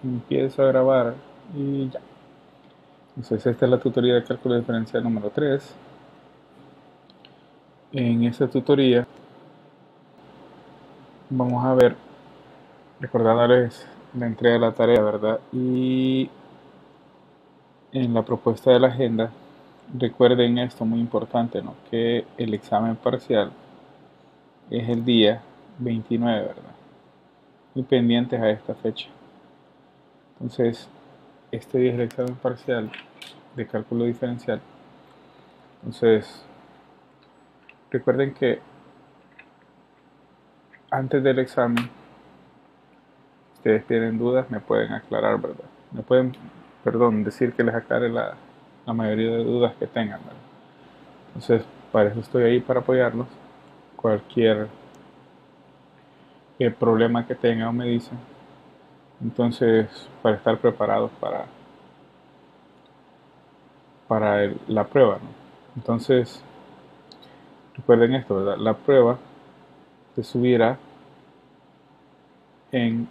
empiezo a grabar y ya. Entonces esta es la tutoría de cálculo diferencial número 3. En esta tutoría vamos a ver, recordándoles la entrega de la tarea, ¿verdad? Y en la propuesta de la agenda, recuerden esto muy importante, ¿no? Que el examen parcial es el día 29, ¿verdad? Y pendientes a esta fecha. Entonces, este día es el examen parcial de cálculo diferencial. Entonces, recuerden que antes del examen, si ustedes tienen dudas, me pueden aclarar, ¿verdad? Me pueden, perdón, decir que les aclare la mayoría de dudas que tengan, ¿verdad? Entonces, para eso estoy ahí, para apoyarlos. Cualquier problema que tengan me dicen. Entonces, para estar preparados para la prueba, ¿no? Entonces, recuerden esto, ¿verdad? La prueba se subirá en...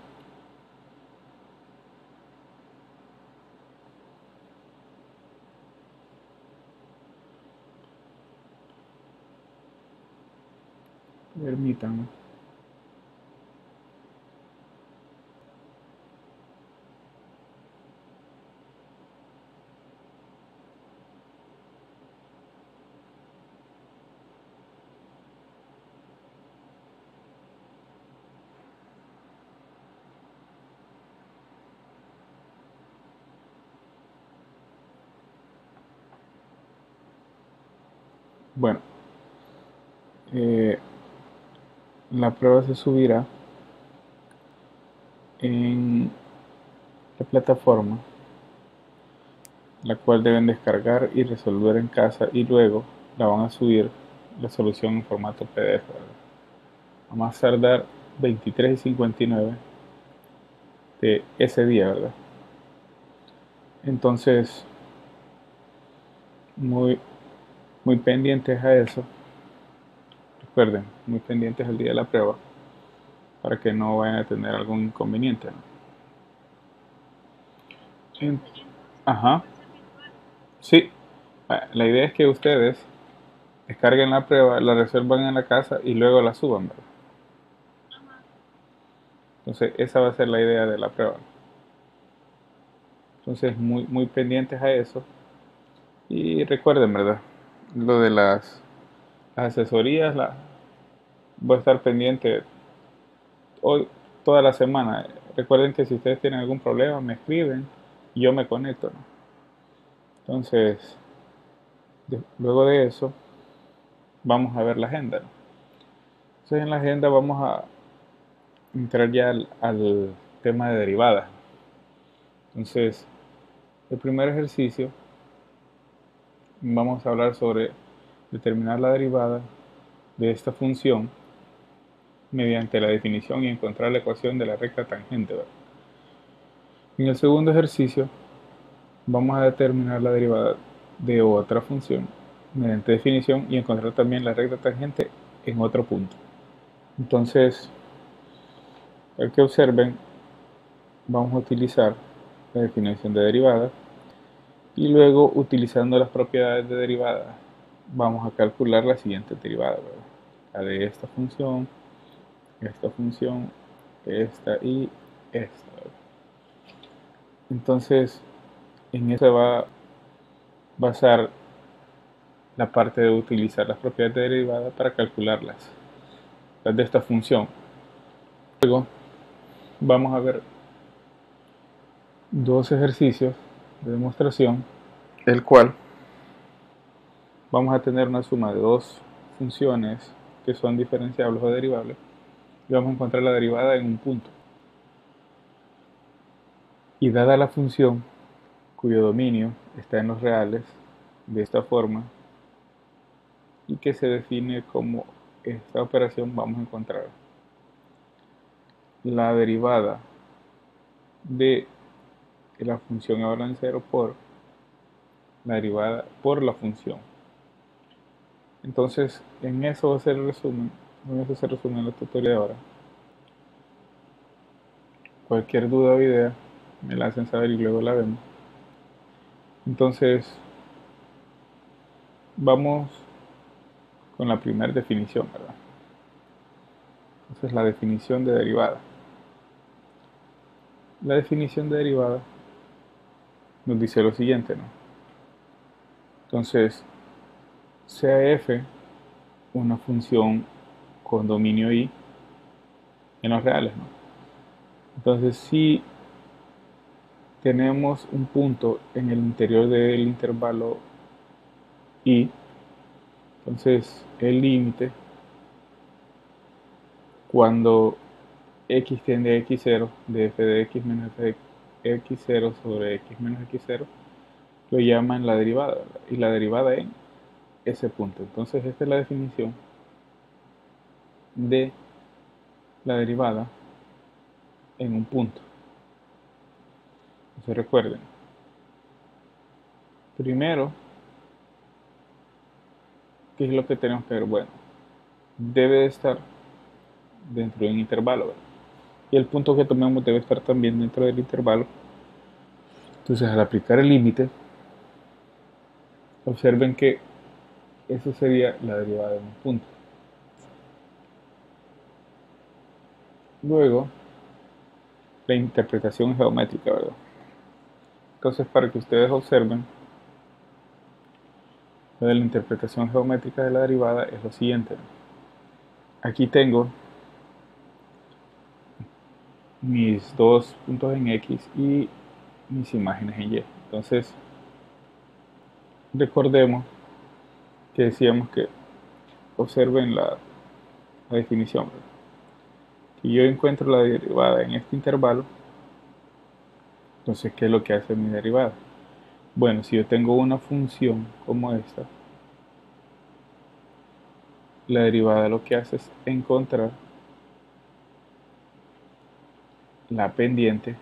Permítanme. Bueno, eh, la prueba se subirá en la plataforma, la cual deben descargar y resolver en casa, y luego la van a subir la solución en formato PDF, ¿verdad? A más tardar 23:59 de ese día, ¿verdad? Entonces, muy, muy pendientes a eso. Recuerden, muy pendientes al día de la prueba para que no vayan a tener algún inconveniente, ¿no? En- Ajá, sí. La idea es que ustedes descarguen la prueba, la resuelvan en la casa y luego la suban, ¿verdad? Entonces, esa va a ser la idea de la prueba. Entonces, muy pendientes a eso. Y recuerden, ¿verdad? Lo de las asesorías, voy a estar pendiente hoy, toda la semana. Recuerden que si ustedes tienen algún problema, me escriben y yo me conecto, ¿no? Entonces, luego de eso, vamos a ver la agenda, ¿no? Entonces, en la agenda vamos a entrar ya al tema de derivadas. Entonces, el primer ejercicio, vamos a hablar sobre determinar la derivada de esta función mediante la definición y encontrar la ecuación de la recta tangente, ¿verdad? En el segundo ejercicio, vamos a determinar la derivada de otra función mediante definición y encontrar también la recta tangente en otro punto. Entonces, al que observen, vamos a utilizar la definición de derivada y luego, utilizando las propiedades de derivada, vamos a calcular la siguiente derivada, ¿verdad? La de esta función, esta y esta, ¿verdad? Entonces, en eso se va a basar la parte de utilizar las propiedades de derivada para calcularlas, las de esta función. Luego, vamos a ver dos ejercicios de demostración, el cual vamos a tener una suma de dos funciones que son diferenciables o derivables y vamos a encontrar la derivada en un punto. Y dada la función cuyo dominio está en los reales, de esta forma, y que se define como esta operación, vamos a encontrar la derivada de la función ahora en cero por la derivada por la función. Entonces, en eso va a ser el resumen, en eso se resume la tutoría de ahora. Cualquier duda o idea, me la hacen saber y luego la vemos. Entonces, vamos con la primera definición, ¿verdad? Esa es la definición de derivada. La definición de derivada nos dice lo siguiente, ¿no? Entonces, sea f una función con dominio i en los reales, ¿no? Entonces, si tenemos un punto en el interior del intervalo i, entonces el límite cuando x tiende a x0 de f de x menos f de x0 sobre x menos x0 lo llaman la derivada, ¿verdad? Y la derivada en ese punto. Entonces esta es la definición de la derivada en un punto. Entonces recuerden, primero, ¿qué es lo que tenemos que ver? Bueno, debe de estar dentro de un intervalo, ¿verdad? Y el punto que tomemos debe estar también dentro del intervalo. Entonces al aplicar el límite, observen que eso sería la derivada de un punto. Luego, la interpretación geométrica, ¿verdad? Entonces, para que ustedes observen, lo de la interpretación geométrica de la derivada es lo siguiente. Aquí tengo mis dos puntos en X y mis imágenes en Y. Entonces, recordemos que decíamos que observen la definición, ¿verdad? Si yo encuentro la derivada en este intervalo, entonces, ¿qué es lo que hace mi derivada? Bueno, si yo tengo una función como esta, la derivada lo que hace es encontrar la pendiente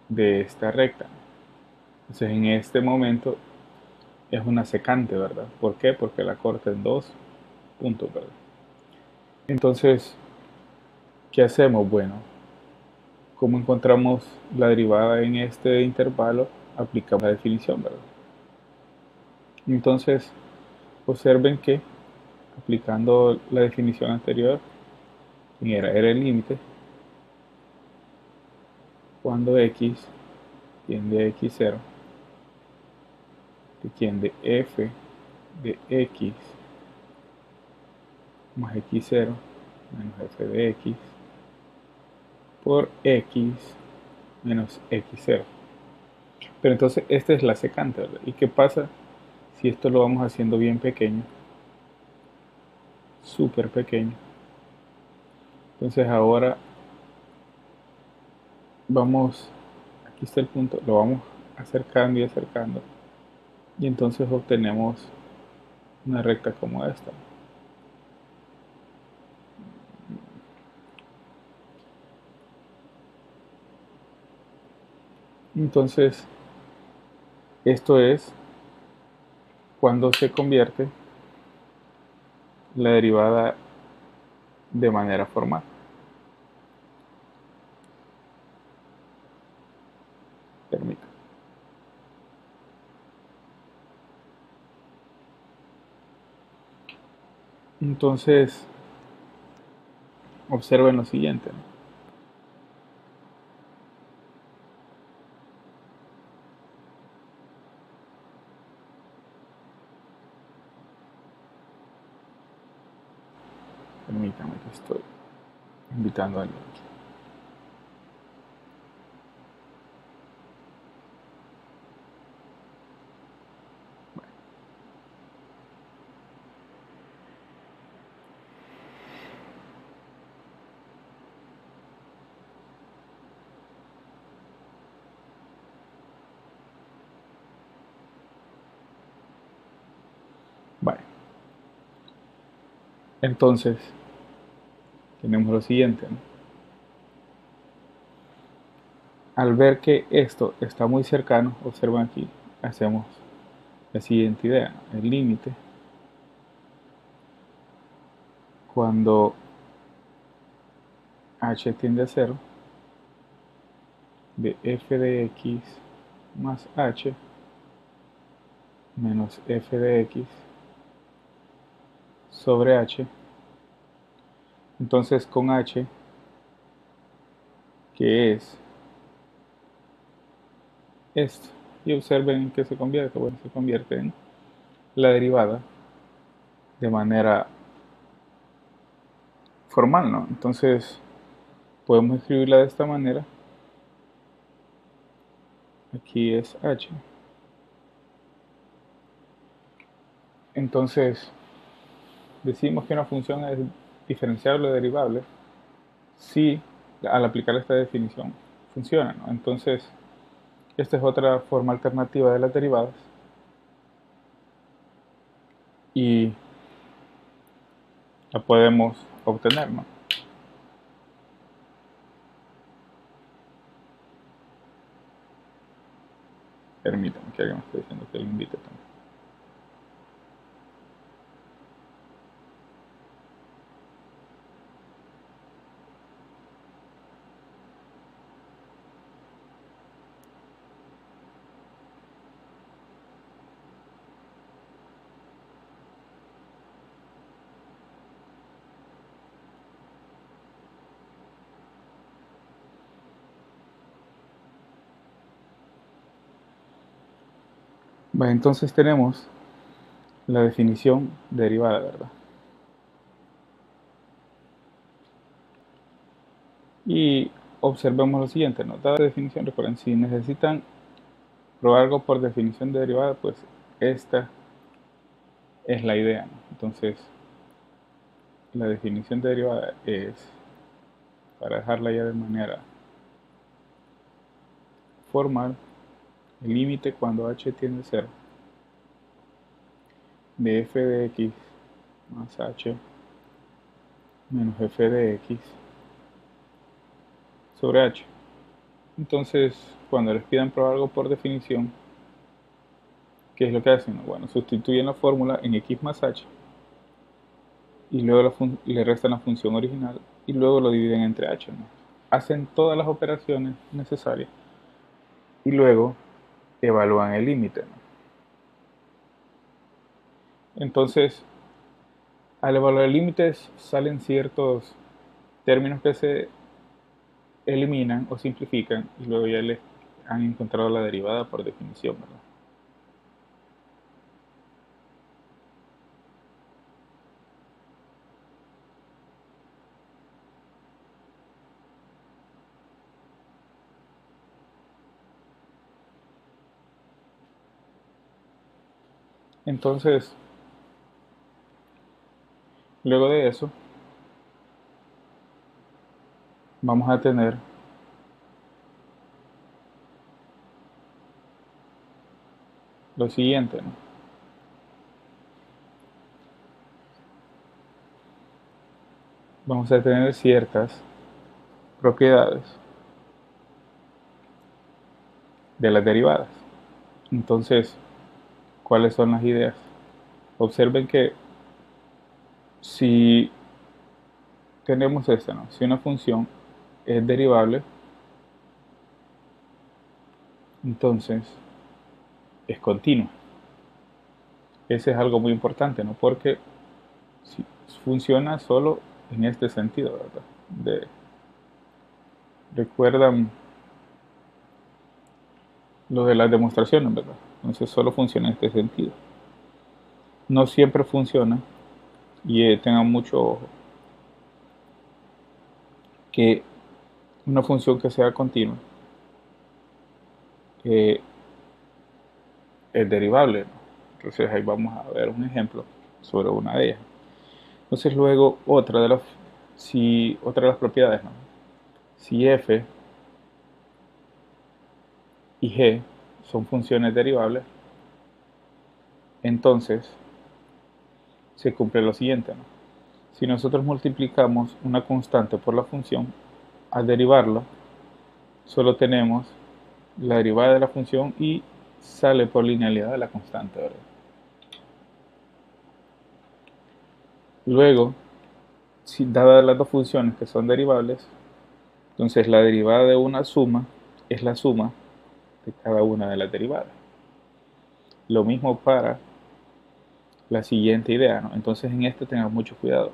de esta recta. Entonces en este momento es una secante, ¿verdad? ¿Por qué? Porque la corta en dos puntos, ¿verdad? Entonces, ¿qué hacemos? Bueno, ¿cómo encontramos la derivada en este intervalo? Aplicamos la definición, ¿verdad? Entonces, observen que aplicando la definición anterior, era el límite cuando x tiende a x0, que tiende f de x más x0 menos f de x por x menos x0. Pero entonces esta es la secante, ¿verdad? ¿Y qué pasa si esto lo vamos haciendo bien pequeño? Súper pequeño. Entonces ahora vamos, aquí está el punto, lo vamos acercando y acercando. Y entonces obtenemos una recta como esta. Entonces, esto es cuando se convierte la derivada de manera formal. Permítanme. Entonces, observen lo siguiente, ¿no? Permítanme que estoy invitando a alguien. Vale. Entonces, tenemos lo siguiente, ¿no? Al ver que esto está muy cercano, observen aquí, hacemos la siguiente idea. El límite, cuando h tiende a 0, de f de x más h menos f de x sobre h. Entonces con h, que es esto, y observen que se convierte, bueno, se convierte en la derivada de manera formal, ¿no? Entonces podemos escribirla de esta manera. Aquí es h. Entonces decimos que una función es diferenciable o derivable si al aplicar esta definición funciona, ¿no? Entonces esta es otra forma alternativa de las derivadas y la podemos obtener, ¿no? Permítanme que alguien me esté diciendo que lo invite también. Bueno, entonces tenemos la definición de derivada, ¿verdad? Y observemos lo siguiente, ¿no? Dada la definición, recuerden, si necesitan probar algo por definición de derivada, pues esta es la idea, ¿no? Entonces, la definición de derivada es, para dejarla ya de manera formal, el límite cuando h tiende a 0 de f de x más h menos f de x sobre h. Entonces, cuando les pidan probar algo por definición, ¿qué es lo que hacen? Bueno, sustituyen la fórmula en x más h y luego le restan la función original y luego lo dividen entre h, ¿no? Hacen todas las operaciones necesarias y luego evalúan el límite, ¿no? Entonces, al evaluar límites salen ciertos términos que se eliminan o simplifican y luego ya les han encontrado la derivada por definición, ¿verdad? Entonces, luego de eso, vamos a tener lo siguiente, ¿no? Vamos a tener ciertas propiedades de las derivadas. Entonces, ¿cuáles son las ideas? Observen que si tenemos esta, ¿no? Si una función es derivable, entonces es continua. Ese es algo muy importante, ¿no? Porque si funciona solo en este sentido, ¿verdad? Recuerdan lo de las demostraciones, ¿verdad? Entonces solo funciona en este sentido. No siempre funciona y tengan mucho ojo que una función que sea continua eh, es derivable, ¿no? Entonces ahí vamos a ver un ejemplo sobre una de ellas. Entonces luego otra de las propiedades, ¿no? Si f y g son funciones derivables, entonces se cumple lo siguiente, ¿no? Si nosotros multiplicamos una constante por la función, al derivarla, solo tenemos la derivada de la función y sale por linealidad de la constante, ¿verdad? Luego, si dadas las dos funciones que son derivables, entonces la derivada de una suma es la suma de cada una de las derivadas. Lo mismo para la siguiente idea, ¿no? Entonces en esto tengan mucho cuidado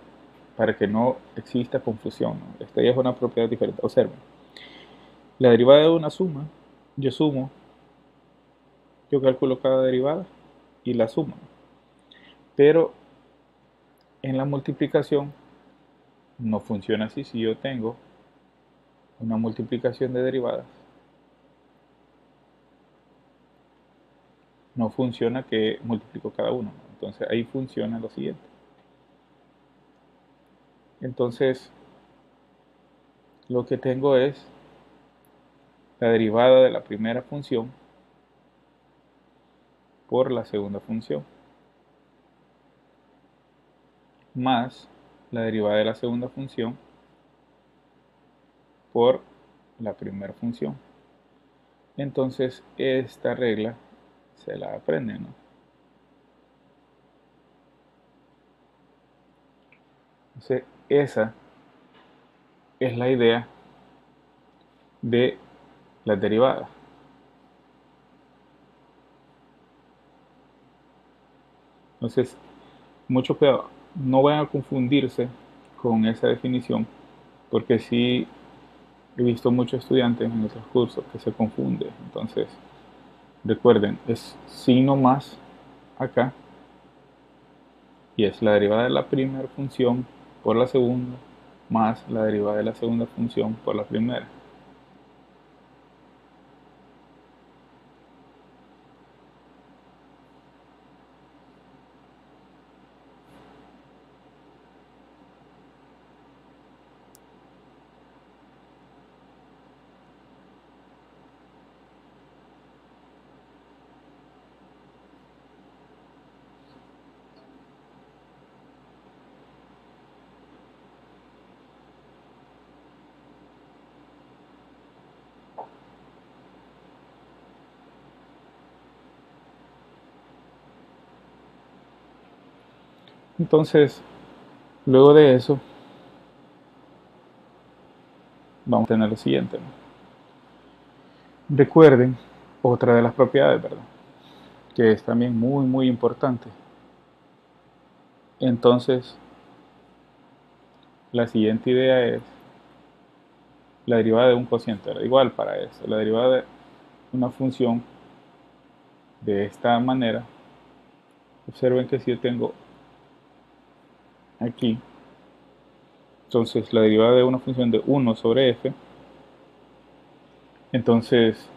para que no exista confusión, ¿no? Esta ya es una propiedad diferente. Observen, la derivada de una suma, yo sumo, yo calculo cada derivada y la sumo. Pero en la multiplicación no funciona así. Si yo tengo una multiplicación de derivadas, no funciona que multiplico cada uno, ¿no? Entonces ahí funciona lo siguiente. Entonces lo que tengo es la derivada de la primera función por la segunda función, más la derivada de la segunda función por la primera función. Entonces esta regla se la aprenden, ¿no? Entonces esa es la idea de las derivadas. Entonces, mucho cuidado, no vayan a confundirse con esa definición, porque sí he visto muchos estudiantes en otros cursos que se confunden. Entonces, recuerden, es signo más acá y es la derivada de la primera función por la segunda más la derivada de la segunda función por la primera. Entonces, luego de eso, vamos a tener lo siguiente, ¿no? Recuerden otra de las propiedades, ¿verdad? Que es también muy importante. Entonces, la siguiente idea es la derivada de un cociente, ¿verdad? Igual para eso, la derivada de una función de esta manera. Observen que si yo tengo aquí, entonces la derivada de una función de 1 sobre f, entonces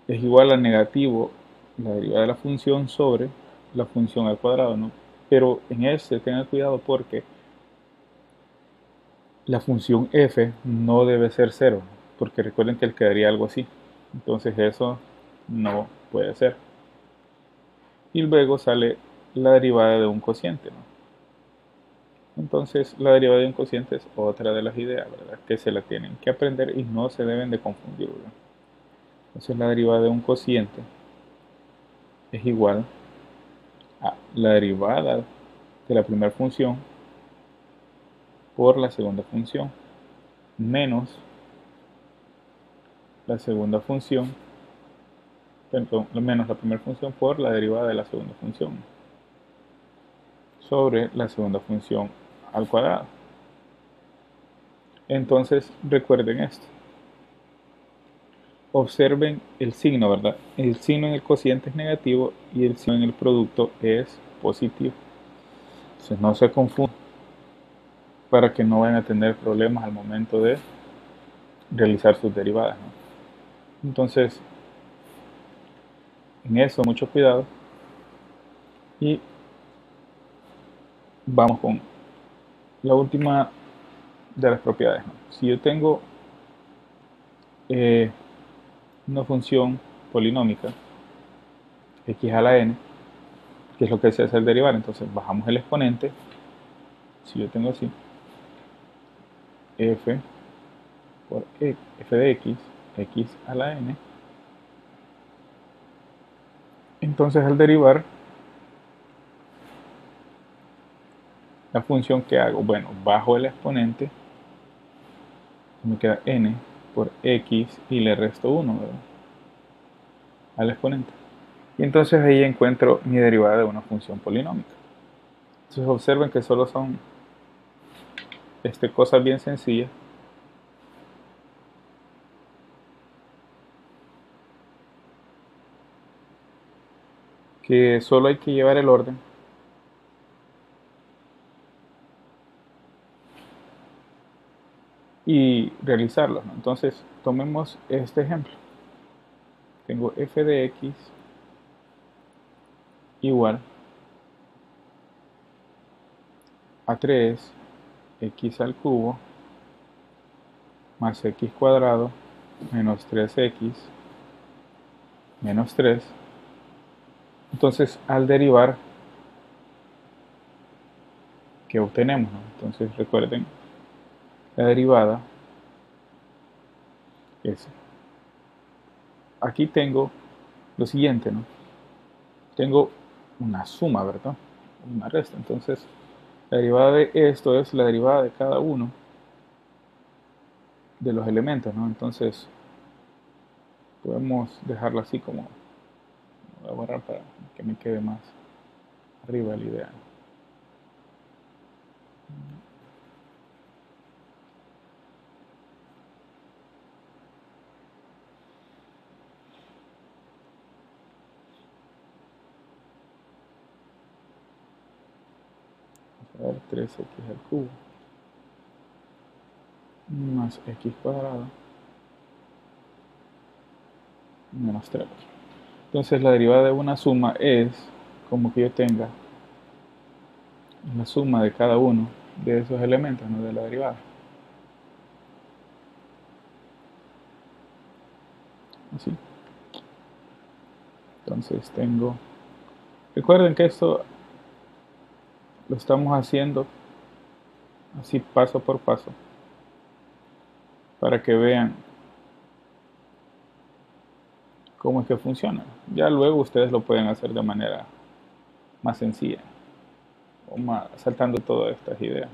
es igual a negativo la derivada de la función sobre la función al cuadrado, ¿no? Pero en este tengan cuidado porque la función f no debe ser 0, porque recuerden que él quedaría algo así. Entonces eso no puede ser. Y luego sale la derivada de un cociente, ¿no? Entonces la derivada de un cociente es otra de las ideas, ¿verdad? Que se la tienen que aprender y no se deben de confundir, ¿verdad? Entonces la derivada de un cociente es igual a la derivada de la primera función por la segunda función menos la segunda función, perdón, menos la primera función por la derivada de la segunda función sobre la segunda función al cuadrado. Entonces recuerden esto. Observen el signo, ¿verdad? El signo en el cociente es negativo y el signo en el producto es positivo. Entonces no se confundan para que no vayan a tener problemas al momento de realizar sus derivadas, ¿no? Entonces, en eso mucho cuidado y vamos con la última de las propiedades, ¿no? Si yo tengo una función polinómica x a la n, que es lo que se hace al derivar, entonces bajamos el exponente. Si yo tengo así f por f de x a la n, entonces al derivar la función que hago, bueno, bajo el exponente, me queda n por x y le resto 1, ¿verdad?, al exponente. Y entonces ahí encuentro mi derivada de una función polinómica. Entonces observen que solo son cosas bien sencillas, que solo hay que llevar el orden y realizarlo, ¿no? Entonces tomemos este ejemplo. Tengo f de x igual a 3x al cubo más x cuadrado menos 3x menos 3. Entonces al derivar, ¿qué obtenemos, no? Entonces recuerden, la derivada es, aquí tengo lo siguiente, ¿no? Tengo una suma, ¿verdad?, una resta. Entonces la derivada de esto es la derivada de cada uno de los elementos, ¿no? Entonces podemos dejarlo así como, voy a borrar para que me quede más arriba la idea. Vamos a ver, 3x al cubo más x cuadrado menos 3. Entonces la derivada de una suma es como que yo tenga la suma de cada uno de esos elementos, ¿no?, de la derivada. Así. Entonces tengo, recuerden que esto lo estamos haciendo así paso por paso para que vean cómo es que funciona. Ya luego ustedes lo pueden hacer de manera más sencilla o más, saltando todas estas ideas.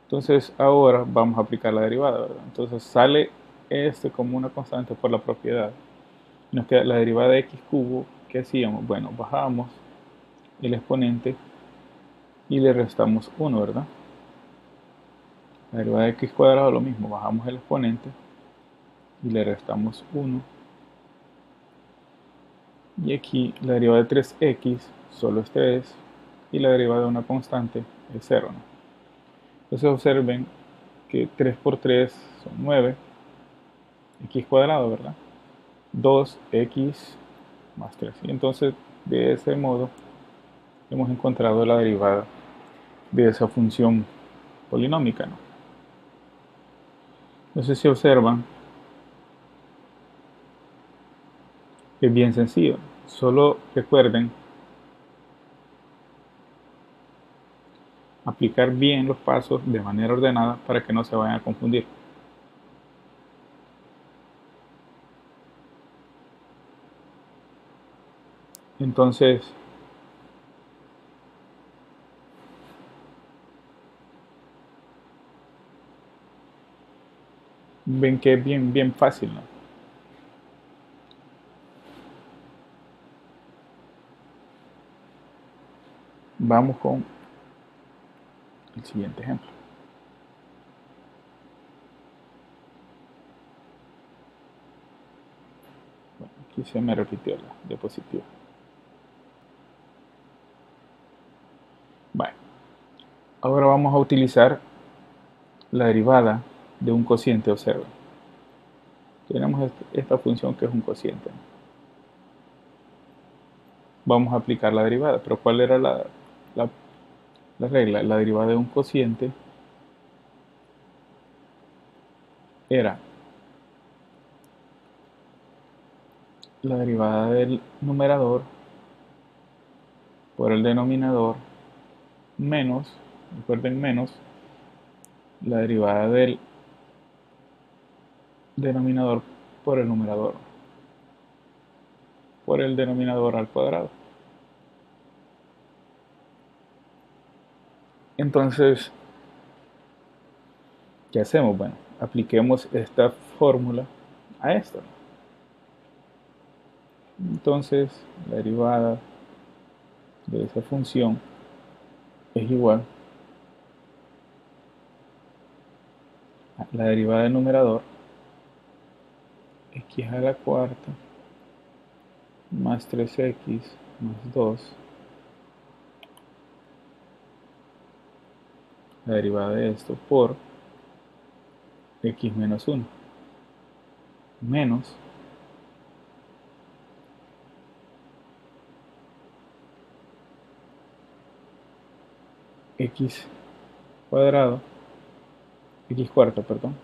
Entonces ahora vamos a aplicar la derivada, ¿verdad? Entonces sale como una constante por la propiedad. Nos queda la derivada de x cubo. ¿Qué hacíamos? Bueno, bajamos el exponente y le restamos 1, ¿verdad? La derivada de x cuadrado lo mismo, bajamos el exponente y le restamos 1. Y aquí la derivada de 3x solo es 3 y la derivada de una constante es 0, ¿no? Entonces observen que 3 por 3 son 9, x cuadrado, ¿verdad? 2x más 3. Y entonces de ese modo hemos encontrado la derivada de esa función polinómica, ¿no? No sé si observan, es bien sencillo. Solo recuerden aplicar bien los pasos de manera ordenada para que no se vayan a confundir. Entonces, ven que es bien fácil, ¿no? Vamos con el siguiente ejemplo. Bueno, aquí se me repitió la diapositiva. Bueno, ahora vamos a utilizar la derivada de un cociente, observen. Tenemos esta función que es un cociente. Vamos a aplicar la derivada, pero ¿cuál era la regla? La derivada de un cociente era la derivada del numerador por el denominador menos, recuerden, menos la derivada del denominador por el numerador por el denominador al cuadrado. Entonces, ¿qué hacemos? Bueno, apliquemos esta fórmula a esto. Entonces, la derivada de esa función es igual a la derivada del numerador, x a la cuarta más 3x más 2, la derivada de esto por x menos 1, menos x cuadrado, x cuarta, perdón,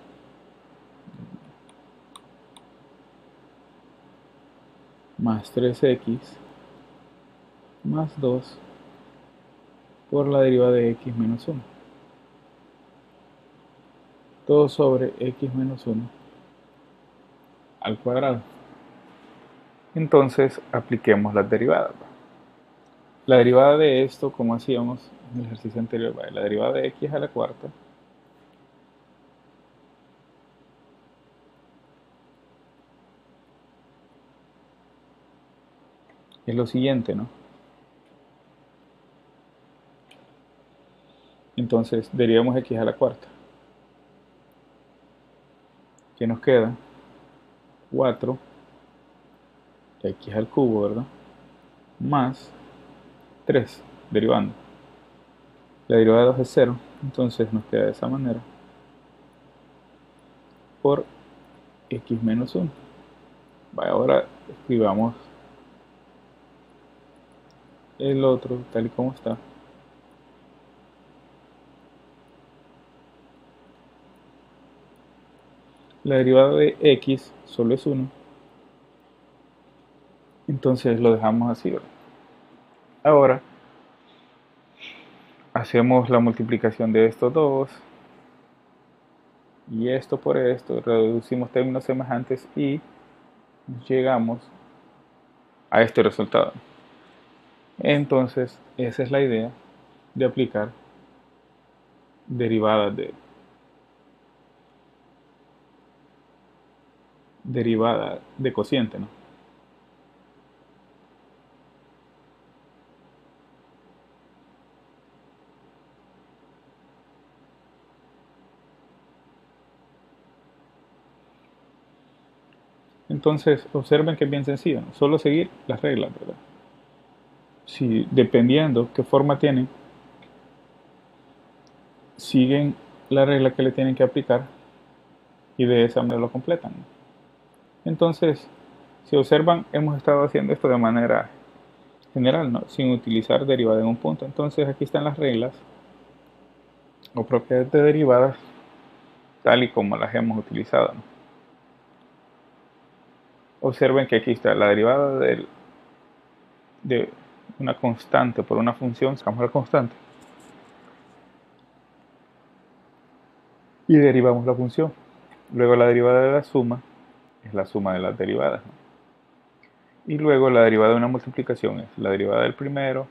más 3x más 2 por la derivada de x menos 1. Todo sobre x menos 1 al cuadrado. Entonces apliquemos las derivadas. La derivada de esto, como hacíamos en el ejercicio anterior, la derivada de x a la cuarta es lo siguiente, ¿no? Entonces derivamos x a la cuarta. ¿Qué nos queda? 4 x al cubo, ¿verdad? Más 3, derivando. La derivada de 2 es 0, entonces nos queda de esa manera. Por x menos 1. Ahora escribamos el otro tal y como está. La derivada de x solo es 1. Entonces lo dejamos así, ¿verdad? Ahora hacemos la multiplicación de estos dos y esto por esto, reducimos términos semejantes y llegamos a este resultado. Entonces esa es la idea de aplicar derivadas de cociente, ¿no? Entonces observen que es bien sencillo, ¿no? Solo seguir las reglas, ¿verdad? Si dependiendo qué forma tienen, siguen la regla que le tienen que aplicar y de esa manera lo completan. Entonces, si observan, hemos estado haciendo esto de manera general, ¿no? Sin utilizar derivada en un punto. Entonces aquí están las reglas o propiedades de derivadas tal y como las hemos utilizado, ¿no? Observen que aquí está la derivada de una constante por una función, sacamos la constante y derivamos la función. Luego la derivada de la suma es la suma de las derivadas, ¿no? Y luego la derivada de una multiplicación es la derivada del primero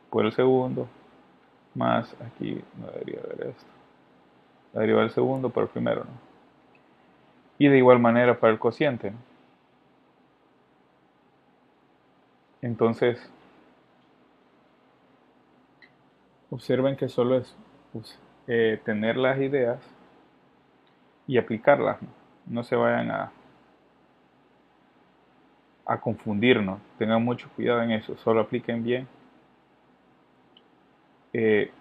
por el segundo más, aquí no debería haber esto, la derivada del segundo por el primero, ¿no? Y de igual manera para el cociente, ¿no? Entonces observen que solo es pues, tener las ideas y aplicarlas, ¿no? No se vayan a confundirnos, tengan mucho cuidado en eso, solo apliquen bien eh,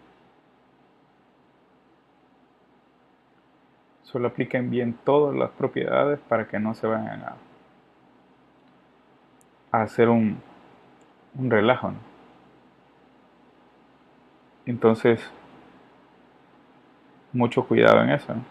solo apliquen bien todas las propiedades para que no se vayan a hacer un relajo, ¿no? Entonces mucho cuidado en eso, ¿no?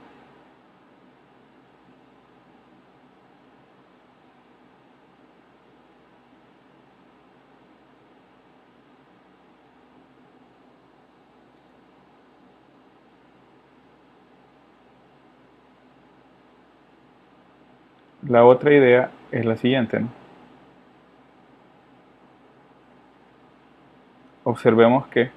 La otra idea es la siguiente, ¿no? Observemos que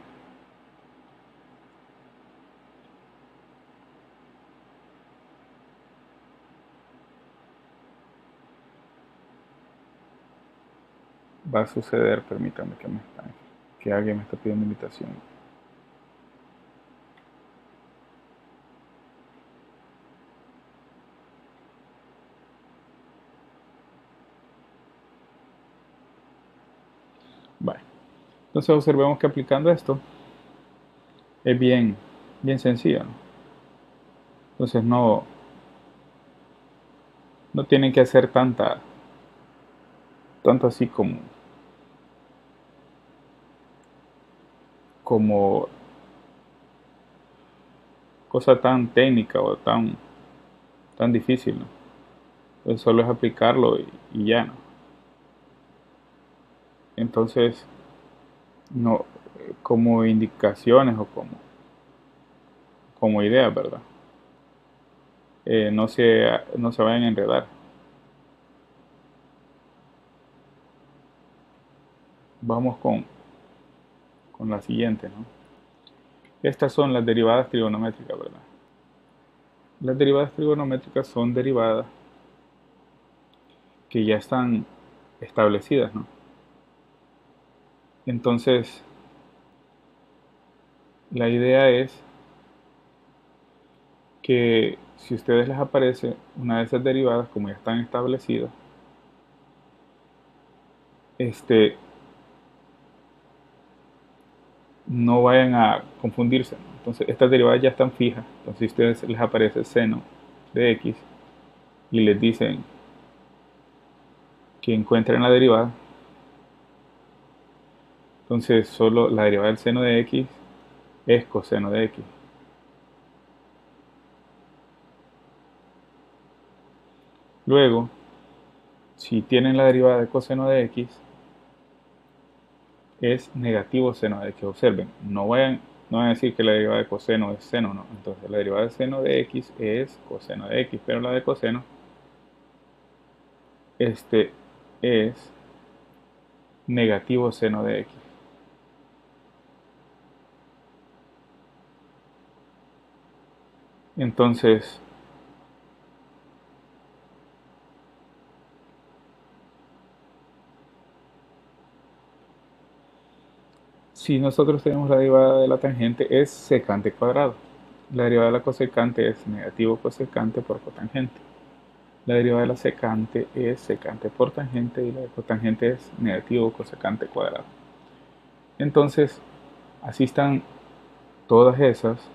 va a suceder. Permítanme que alguien me está pidiendo invitación. Vale. Entonces observemos que aplicando esto es bien sencillo, ¿no? Entonces no tienen que hacer tanto así como cosa tan técnica o tan difícil, ¿no? Entonces solo es aplicarlo y ya, ¿no? Entonces, no, como indicaciones o como ideas, ¿verdad? No se vayan a enredar. Vamos con la siguiente, ¿no? Estas son las derivadas trigonométricas, ¿verdad? Las derivadas trigonométricas son derivadas que ya están establecidas, ¿no? Entonces, la idea es que si a ustedes les aparece una de esas derivadas, como ya están establecidas, no vayan a confundirse, ¿no? Entonces, estas derivadas ya están fijas. Entonces, si a ustedes les aparece seno de x y les dicen que encuentren la derivada, entonces solo la derivada del seno de x es coseno de x. Luego, si tienen la derivada de coseno de x, es negativo seno de x. Observen, no vayan a decir que la derivada de coseno es seno, no. Entonces la derivada de seno de x es coseno de x, pero la de coseno es negativo seno de x. Entonces, si nosotros tenemos la derivada de la tangente es secante cuadrado. La derivada de la cosecante es negativo cosecante por cotangente. La derivada de la secante es secante por tangente y la de cotangente es negativo cosecante cuadrado. Entonces, así están todas esas,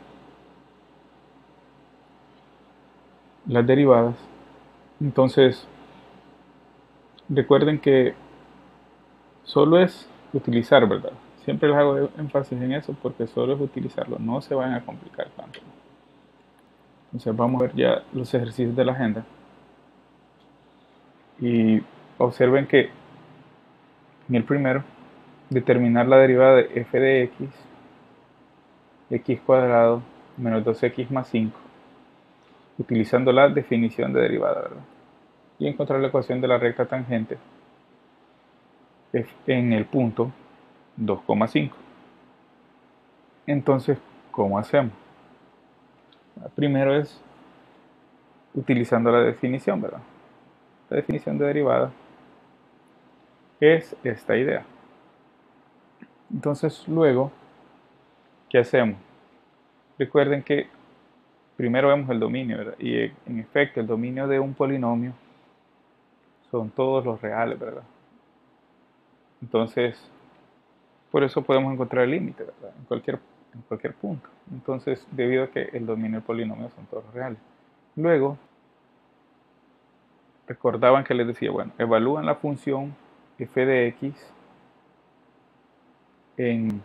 las derivadas. Entonces, recuerden que solo es utilizar, ¿verdad? Siempre les hago énfasis en eso porque solo es utilizarlo, no se van a complicar tanto. Entonces vamos a ver ya los ejercicios de la agenda y observen que en el primero, determinar la derivada de f de x cuadrado menos 2x más 5, utilizando la definición de derivada, ¿verdad? Y encontrar la ecuación de la recta tangente en el punto 2,5. Entonces, ¿cómo hacemos? Primero es utilizando la definición, ¿verdad? La definición de derivada es esta idea. Entonces, luego, ¿qué hacemos? Recuerden que primero vemos el dominio, ¿verdad? Y en efecto, el dominio de un polinomio son todos los reales, ¿verdad? Entonces, por eso podemos encontrar el límite, ¿verdad? En cualquier punto. Entonces, debido a que el dominio del polinomio son todos los reales. Luego, recordaban que les decía, bueno, evalúan la función f de x en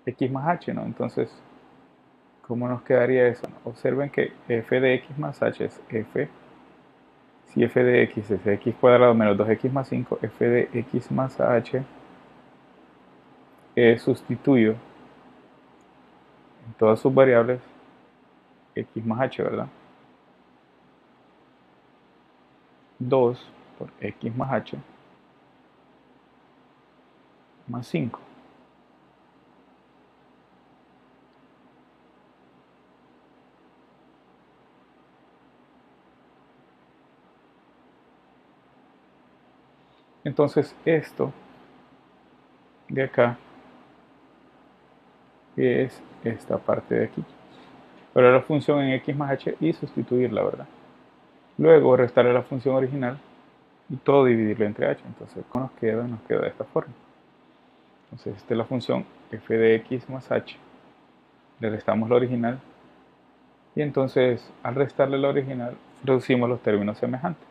x más h, ¿no? Entonces, ¿cómo nos quedaría eso? Observen que f de x más h es f. Si f de x es x cuadrado menos 2x más 5, f de x más h sustituyo en todas sus variables x más h, ¿verdad? 2 por x más h más 5. Entonces esto de acá, que es esta parte de aquí. Pero la función en x más h y sustituirla, ¿verdad? Luego restarle la función original y todo dividirlo entre h. Entonces, ¿cómo nos queda? Nos queda de esta forma. Entonces, esta es la función f de x más h. Le restamos la original y entonces, al restarle la original, reducimos los términos semejantes.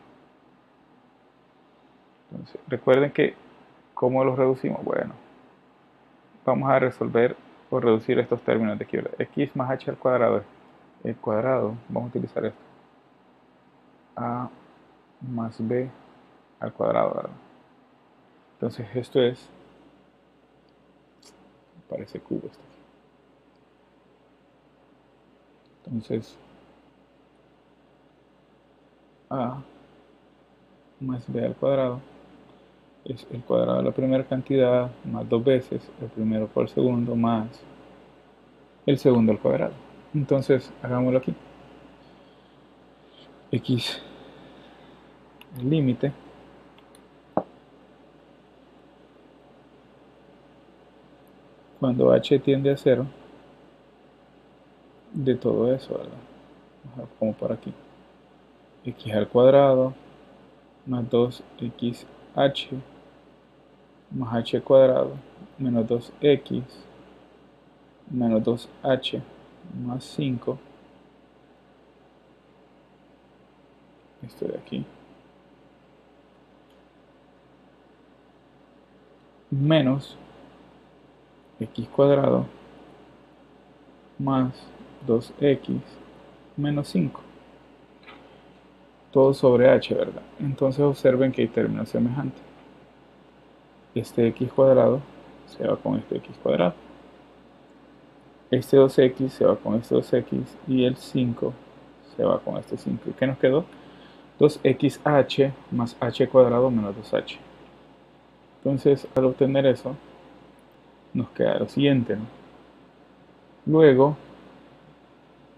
Entonces, recuerden que, ¿cómo los reducimos? Bueno, vamos a resolver o reducir estos términos de aquí, ¿verdad? X más h al cuadrado, el cuadrado, vamos a utilizar esto, a más b al cuadrado, ¿verdad? Entonces esto es, parece cubo esto aquí. Entonces, a más b al cuadrado es el cuadrado de la primera cantidad más dos veces el primero por el segundo más el segundo al cuadrado. Entonces, hagámoslo aquí. X, el límite, cuando h tiende a 0, de todo eso, ¿verdad? Como por aquí. X al cuadrado más 2xh más h cuadrado menos 2x menos 2h más 5, esto de aquí, menos x cuadrado más 2x menos 5, todo sobre h, ¿verdad? Entonces observen que hay términos semejantes. Este x cuadrado se va con este x cuadrado, este 2x se va con este 2x y el 5 se va con este 5. ¿Y qué nos quedó? 2xh más h cuadrado menos 2h. Entonces, al obtener eso, nos queda lo siguiente, ¿no? Luego,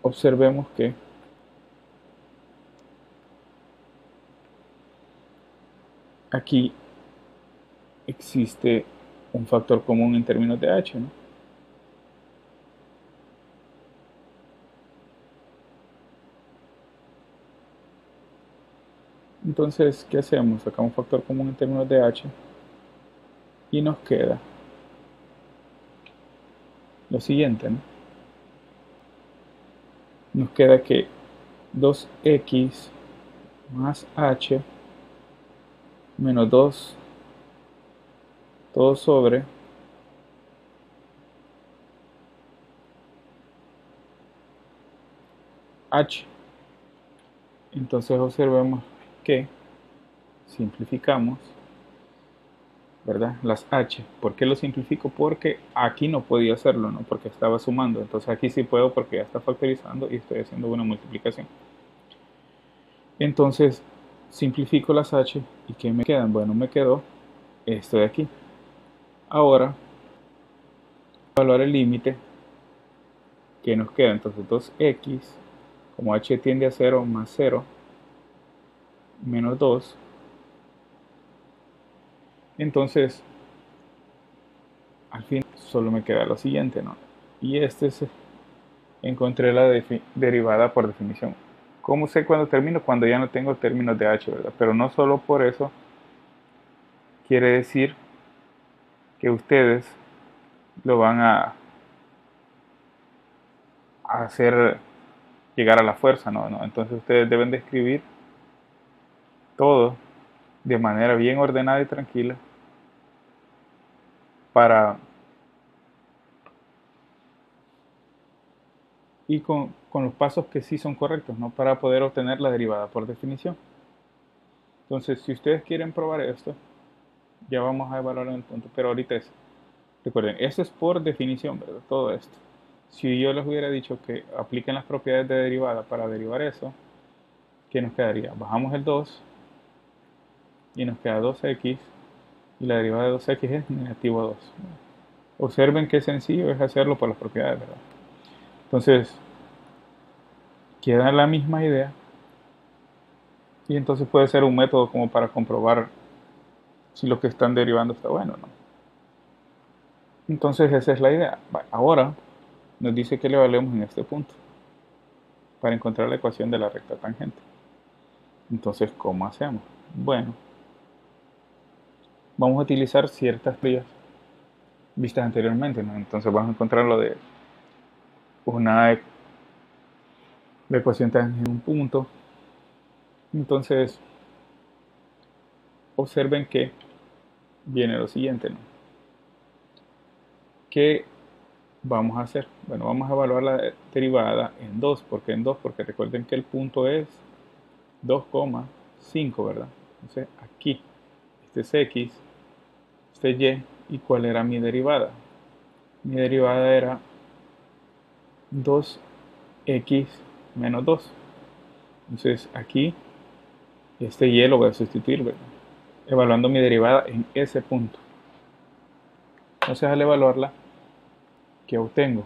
observemos que aquí existe un factor común en términos de h, ¿no? Entonces, ¿qué hacemos? Sacamos un factor común en términos de h y nos queda lo siguiente, ¿no? Nos queda que 2x más h menos 2 todo sobre h. Entonces observemos que simplificamos, ¿verdad? Las h. ¿Por qué lo simplifico? Porque aquí no podía hacerlo, ¿no? Porque estaba sumando. Entonces aquí sí puedo porque ya está factorizando y estoy haciendo una multiplicación. Entonces simplifico las h y ¿qué me quedan? Bueno, me quedó esto de aquí. Ahora, evaluar el límite que nos queda. Entonces 2x, como h tiende a 0 más 0, menos 2. Entonces, al fin solo me queda lo siguiente, ¿no? Y este es, encontré la derivada por definición. ¿Cómo sé cuándo termino? Cuando ya no tengo términos de h, ¿verdad? Pero no solo por eso quiere decir que ustedes lo van a hacer llegar a la fuerza, ¿no? Entonces ustedes deben de escribir todo de manera bien ordenada y tranquila para y con los pasos que sí son correctos, ¿no? Para poder obtener la derivada por definición. Entonces, si ustedes quieren probar esto, ya vamos a evaluar en el punto, pero ahorita es, recuerden, esto es por definición, ¿verdad? Todo esto. Si yo les hubiera dicho que apliquen las propiedades de derivada para derivar eso, ¿qué nos quedaría? Bajamos el 2 y nos queda 2x y la derivada de 2x es negativo 2. Observen qué sencillo es hacerlo por las propiedades, ¿verdad? Entonces, queda la misma idea y entonces puede ser un método como para comprobar si lo que están derivando está bueno o no. Entonces esa es la idea. Ahora nos dice que le evaluemos en este punto para encontrar la ecuación de la recta tangente. Entonces, ¿cómo hacemos? Bueno, vamos a utilizar ciertas teorías vistas anteriormente, ¿no? Entonces vamos a encontrar lo de una la ecuación tangente en un punto. Entonces, observen que viene lo siguiente, ¿no? ¿Qué vamos a hacer? Bueno, vamos a evaluar la derivada en 2. ¿Por qué en 2? Porque recuerden que el punto es 2,5, ¿verdad? Entonces, aquí, este es x, este es y, ¿y cuál era mi derivada? Mi derivada era 2x menos 2. Entonces, aquí, este y lo voy a sustituir, ¿verdad? Evaluando mi derivada en ese punto. Entonces, al evaluarla, ¿qué obtengo?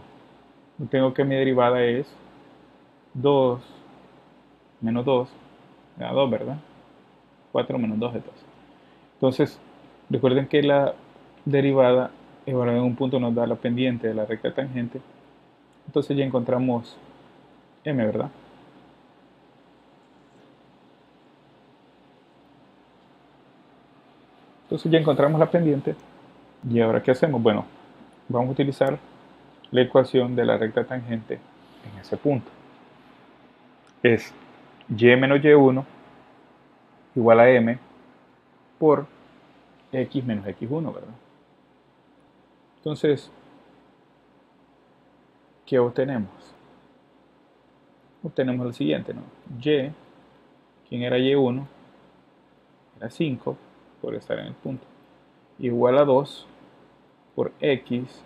Obtengo que mi derivada es 2 menos 2, me da 2, ¿verdad? 4 menos 2 es 2. Entonces, recuerden que la derivada evaluada en un punto nos da la pendiente de la recta tangente. Entonces ya encontramos m, ¿verdad? Entonces ya encontramos la pendiente. ¿Y ahora qué hacemos? Bueno, vamos a utilizar la ecuación de la recta tangente en ese punto. Es y menos y1 igual a m por x menos x1, ¿verdad? Entonces, ¿qué obtenemos? Obtenemos lo siguiente, ¿no? Y, ¿quién era y1? Era 5 por estar en el punto. Igual a 2 por x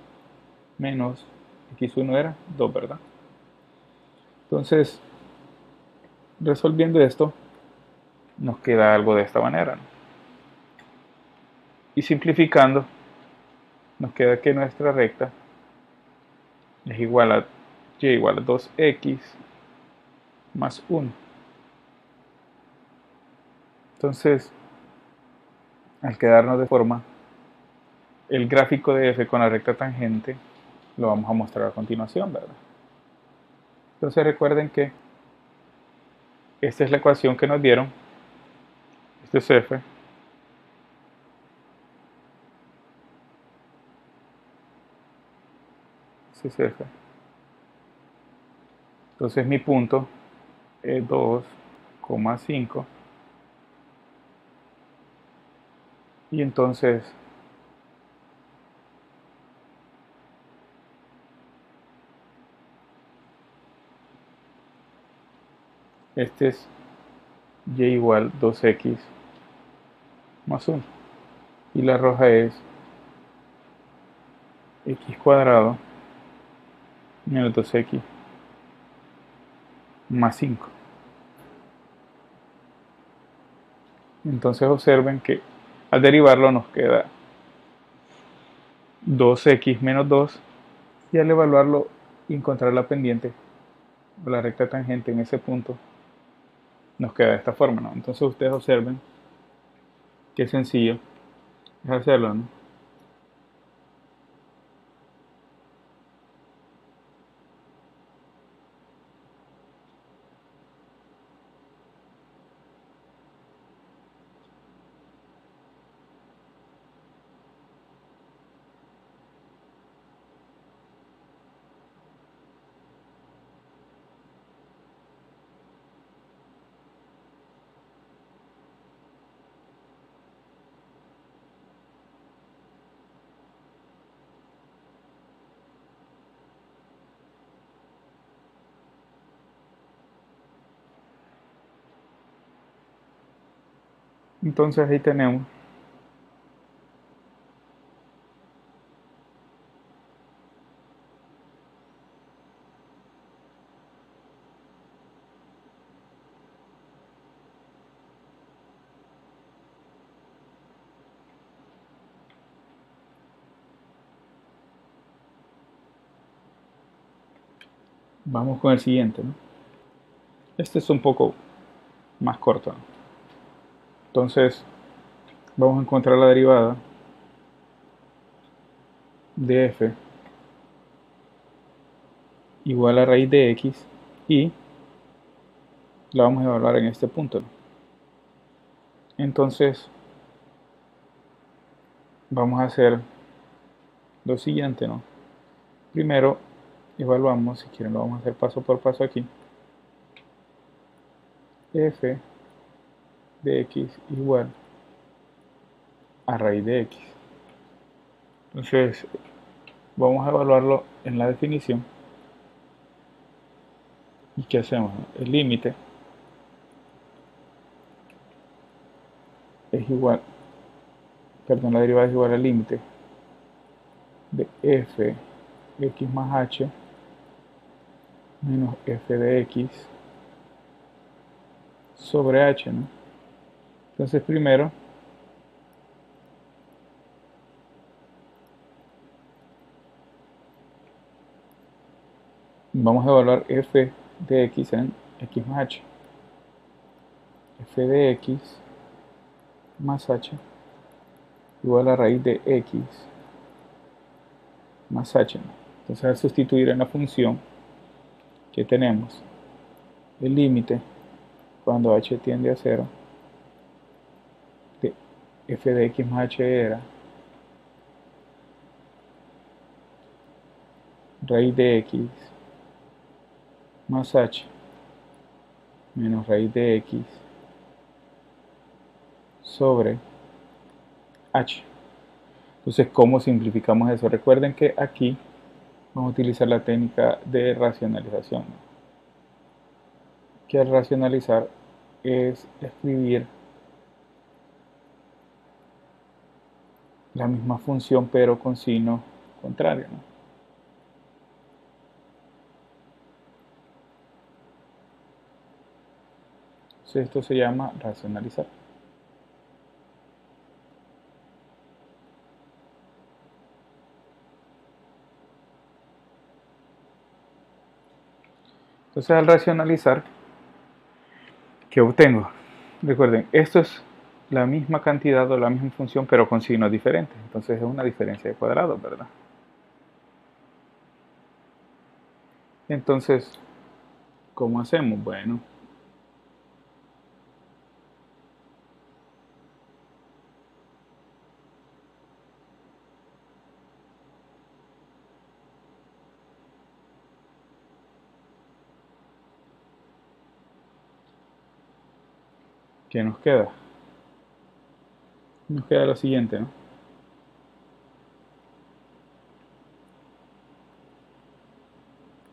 menos x1 era 2, ¿verdad? Entonces, resolviendo esto, nos queda algo de esta manera, ¿no? Y simplificando, nos queda que nuestra recta es igual a y igual a 2x más 1. Entonces, al quedarnos de forma, el gráfico de f con la recta tangente lo vamos a mostrar a continuación, ¿verdad? Entonces recuerden que esta es la ecuación que nos dieron. Este es f. Este es f. Entonces mi punto es 2,5. Y entonces este es y igual 2x más 1. Y la roja es x cuadrado menos 2x más 5. Entonces observen que al derivarlo nos queda 2x menos 2 y al evaluarlo y encontrar la pendiente o la recta tangente en ese punto nos queda de esta forma, ¿no? Entonces ustedes observen qué sencillo es hacerlo, ¿no? Entonces ahí tenemos vamos con el siguiente, ¿no? Este es un poco más corto, ¿no? Entonces vamos a encontrar la derivada de f igual a raíz de x y la vamos a evaluar en este punto, ¿no? Entonces vamos a hacer lo siguiente, ¿no? Primero evaluamos, si quieren lo vamos a hacer paso por paso aquí, f de x igual a raíz de x. Entonces vamos a evaluarlo en la definición. ¿Y qué hacemos? El límite es igual, perdón, la derivada es igual al límite de f de x más h menos f de x sobre h, ¿no? Entonces primero vamos a evaluar f de x en x más h. F de x más h igual a raíz de x más h, ¿no? Entonces al sustituir en la función que tenemos el límite cuando h tiende a 0 de f de x más h era raíz de x más h menos raíz de x sobre h. Entonces, ¿cómo simplificamos eso? Recuerden que aquí vamos a utilizar la técnica de racionalización, ¿no? Que al racionalizar es escribir la misma función pero con signo contrario, ¿no? Entonces esto se llama racionalizar. Entonces al racionalizar, ¿qué obtengo? Recuerden, esto es la misma cantidad o la misma función pero con signos diferentes. Entonces es una diferencia de cuadrados, ¿verdad? Entonces, ¿cómo hacemos? Bueno, ¿qué nos queda? Nos queda lo siguiente, ¿no?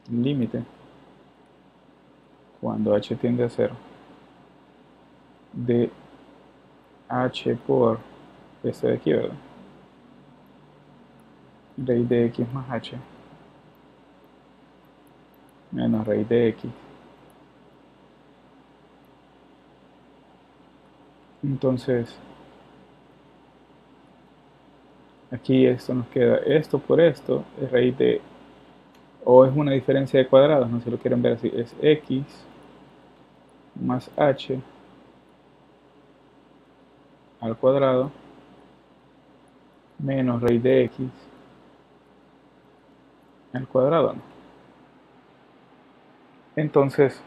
Límite cuando h tiende a 0 de h por este de aquí, ¿verdad? Raíz de x más h menos raíz de x. Entonces, aquí esto nos queda esto por esto, es raíz de, o es una diferencia de cuadrados, no sé si lo quieren ver así, es x más h al cuadrado menos raíz de x al cuadrado, ¿no? Entonces,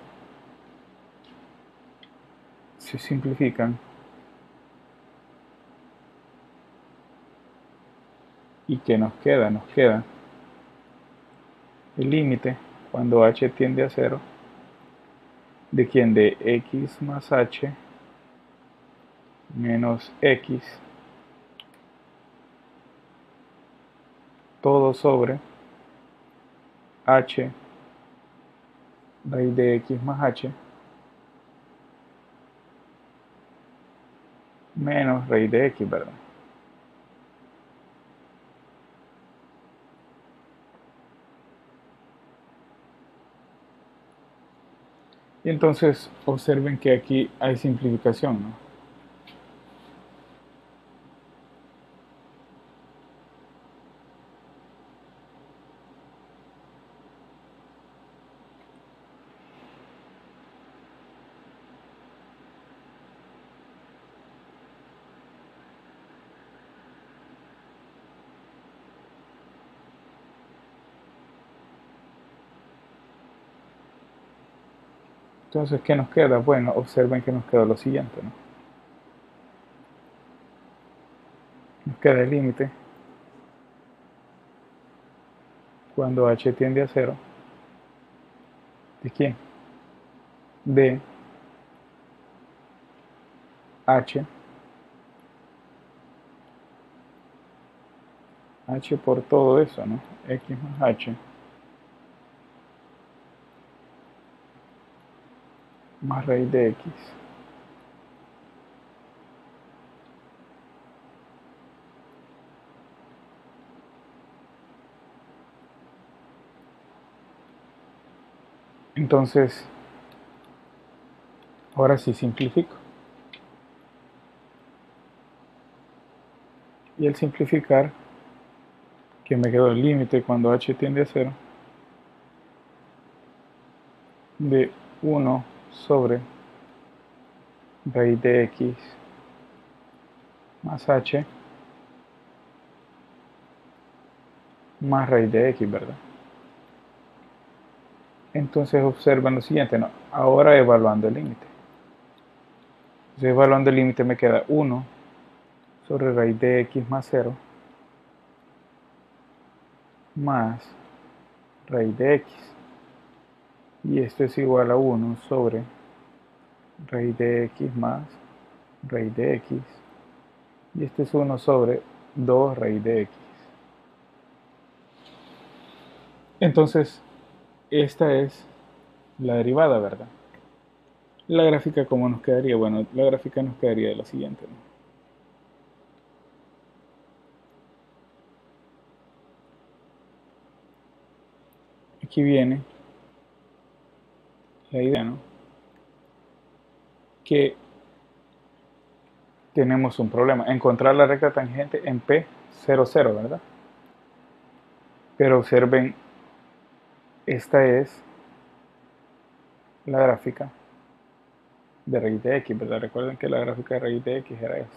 si simplifican, ¿y qué nos queda? Nos queda el límite cuando h tiende a 0 de quién, de x más h menos x todo sobre h raíz de x más h menos raíz de x, ¿verdad? Y entonces observen que aquí hay simplificación, ¿no? Entonces, ¿qué nos queda? Bueno, observen que nos queda lo siguiente, ¿no? Nos queda el límite cuando h tiende a 0. ¿De quién? De h por todo eso, ¿no? X más h más raíz de x. Entonces, ahora sí simplifico. Y al simplificar, que me quedó el límite cuando h tiende a 0 de 1 sobre raíz de x más h más raíz de x, ¿verdad? Entonces observen lo siguiente, ¿no? Ahora evaluando el límite. Entonces evaluando el límite me queda 1 sobre raíz de x más 0 más raíz de x. Y esto es igual a 1 sobre raíz de x más raíz de x. Y esto es 1 sobre 2 raíz de x. Entonces, esta es la derivada, ¿verdad? La gráfica, ¿cómo nos quedaría? Bueno, la gráfica nos quedaría de la siguiente, ¿no? Aquí viene la idea, ¿no? Que tenemos un problema. Encontrar la recta tangente en P00, ¿verdad? Pero observen, esta es la gráfica de raíz de x, ¿verdad? Recuerden que la gráfica de raíz de x era esto.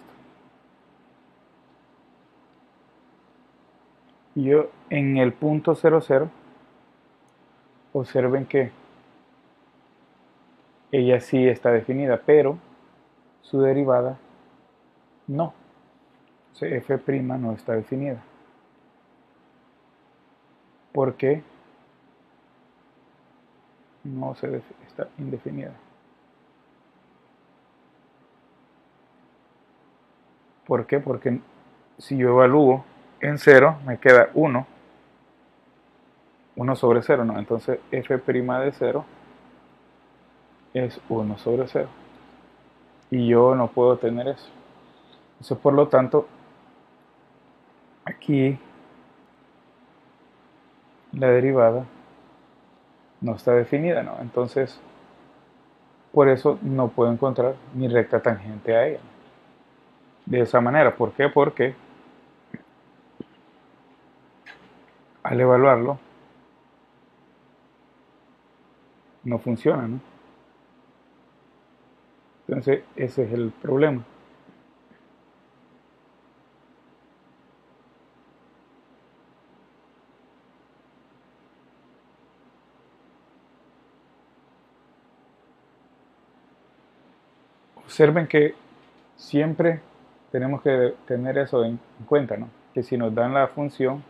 Y yo en el punto 00, observen que ella sí está definida, pero su derivada no. O sea, f' no está definida. ¿Por qué no está indefinida? ¿Por qué? Porque si yo evalúo en 0, me queda 1 sobre 0, ¿no? Entonces f' de 0 es 1 sobre 0. Y yo no puedo tener eso. Entonces, por lo tanto, aquí la derivada no está definida, ¿no? Entonces, por eso no puedo encontrar mi recta tangente a ella. De esa manera, ¿por qué? Porque al evaluarlo no funciona, ¿no? Entonces, ese es el problema. Observen que siempre tenemos que tener eso en cuenta, ¿no? Que si nos dan la función,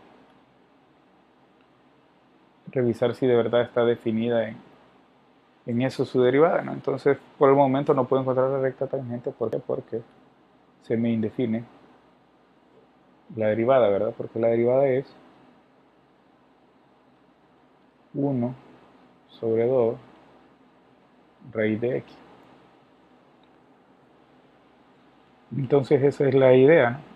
revisar si de verdad está definida en eso su derivada, ¿no? Entonces, por el momento no puedo encontrar la recta tangente. ¿Por qué? Porque se me indefine la derivada, ¿verdad? Porque la derivada es 1 sobre 2 raíz de x. Entonces esa es la idea, ¿no?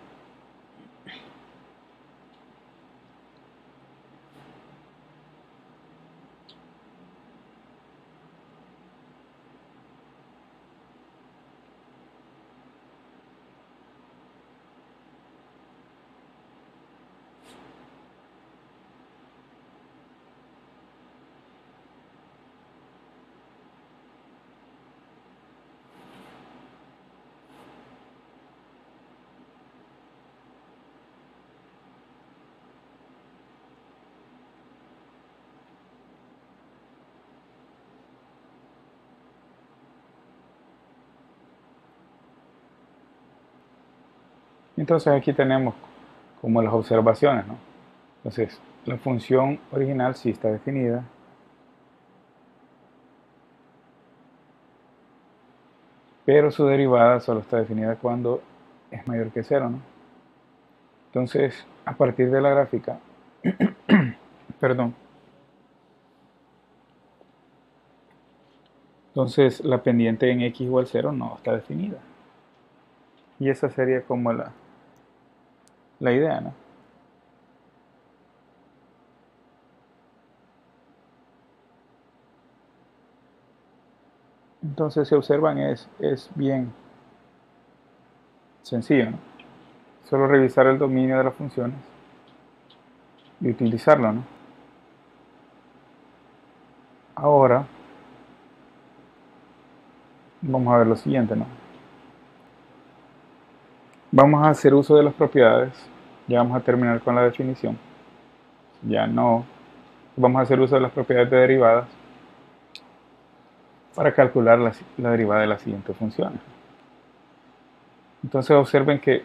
Entonces aquí tenemos como las observaciones, ¿no? Entonces, la función original sí está definida, pero su derivada solo está definida cuando es mayor que cero, ¿no? Entonces, a partir de la gráfica, perdón, entonces la pendiente en x igual 0 no está definida. Y esa sería como la idea, ¿no? Entonces, si observan, es bien sencillo, ¿no? Solo revisar el dominio de las funciones y utilizarlo, ¿no? Ahora, vamos a ver lo siguiente, ¿no? Vamos a hacer uso de las propiedades. Ya vamos a terminar con la definición. Ya no. Vamos a hacer uso de las propiedades de derivadas para calcular la derivada de las siguientes funciones. Entonces observen que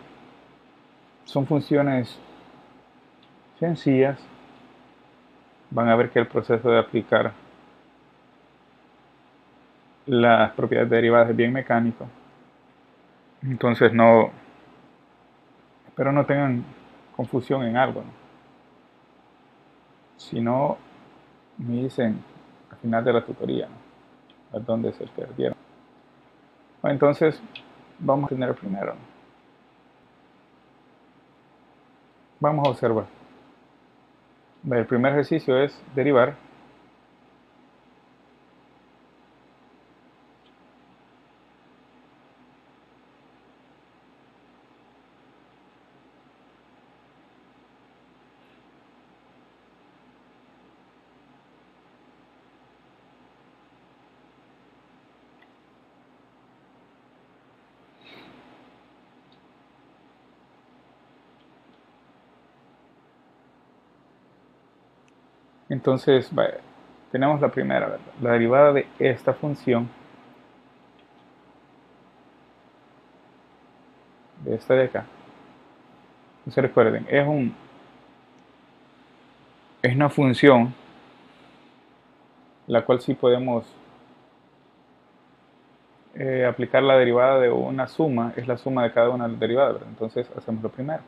son funciones sencillas. Van a ver que el proceso de aplicar las propiedades de derivadas es bien mecánico. Entonces no, espero no tengan confusión en algo, ¿no? Si no, me dicen al final de la tutoría, ¿no? A dónde se perdieron. Bueno, entonces vamos a tener el primero, ¿no? Vamos a observar. El primer ejercicio es derivar entonces, vaya, tenemos la primera, ¿verdad? La derivada de esta función, de esta de acá. Entonces recuerden, es una función la cual sí podemos aplicar la derivada de una suma, es la suma de cada una de las derivadas, ¿verdad? Entonces hacemos lo primero.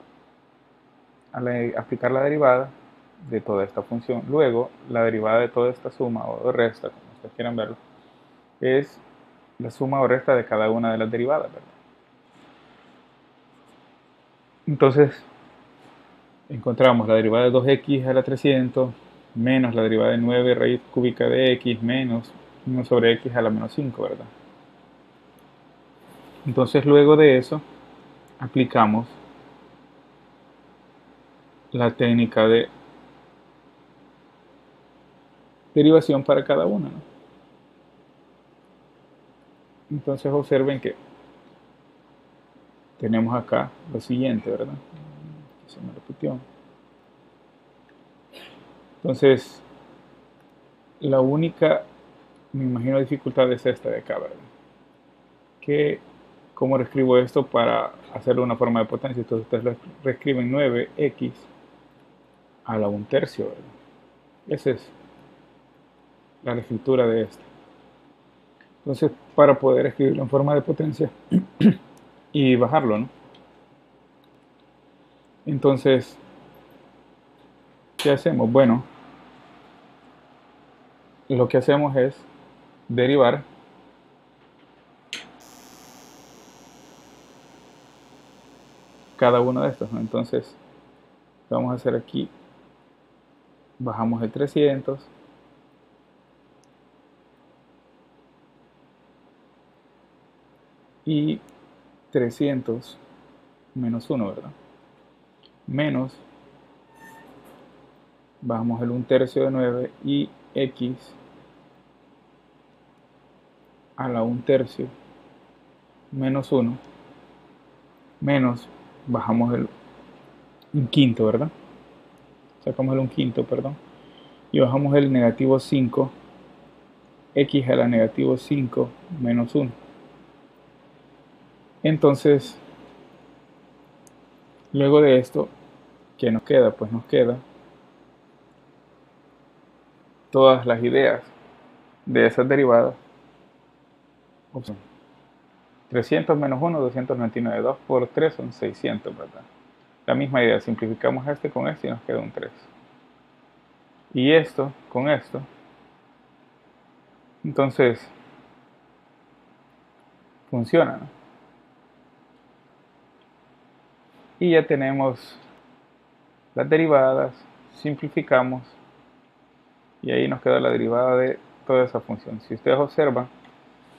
Al aplicar la derivada de toda esta función, luego la derivada de toda esta suma o resta, como ustedes quieran verlo, es la suma o resta de cada una de las derivadas, ¿verdad? Entonces encontramos la derivada de 2x a la 300 menos la derivada de 9 raíz cúbica de x menos 1 sobre x a la menos 5, ¿verdad? Entonces luego de eso aplicamos la técnica de derivación para cada una, ¿no? Entonces observen que tenemos acá lo siguiente, ¿verdad? Se me repitió. Entonces, la única, me imagino, dificultad es esta de acá, ¿verdad? Que, ¿cómo reescribo esto para hacerlo una forma de potencia? Entonces ustedes reescriben 9x a la 1/3, ¿verdad? Esa es la reescritura de esto. Entonces, para poder escribirlo en forma de potencia y bajarlo, ¿no? Entonces, ¿qué hacemos? Bueno, lo que hacemos es derivar cada uno de estos, ¿no? Entonces, lo vamos a hacer aquí. Bajamos el 300. Y 300 menos 1, ¿verdad? Menos, bajamos el 1/3 de 9 y x a la 1/3 menos 1 menos, bajamos el 1/5, ¿verdad? Sacamos el 1/5, perdón, y bajamos el negativo 5, x a la negativo 5 menos 1. Entonces, Luego de esto, ¿qué nos queda? Pues nos queda todas las ideas de esas derivadas. Opción 300 menos 1, 299. 2 por 3 son 600, ¿verdad? La misma idea, simplificamos este con este y nos queda un 3. Y esto con esto. Entonces, funciona, ¿no? Y ya tenemos las derivadas, simplificamos y ahí nos queda la derivada de toda esa función. Si ustedes observan,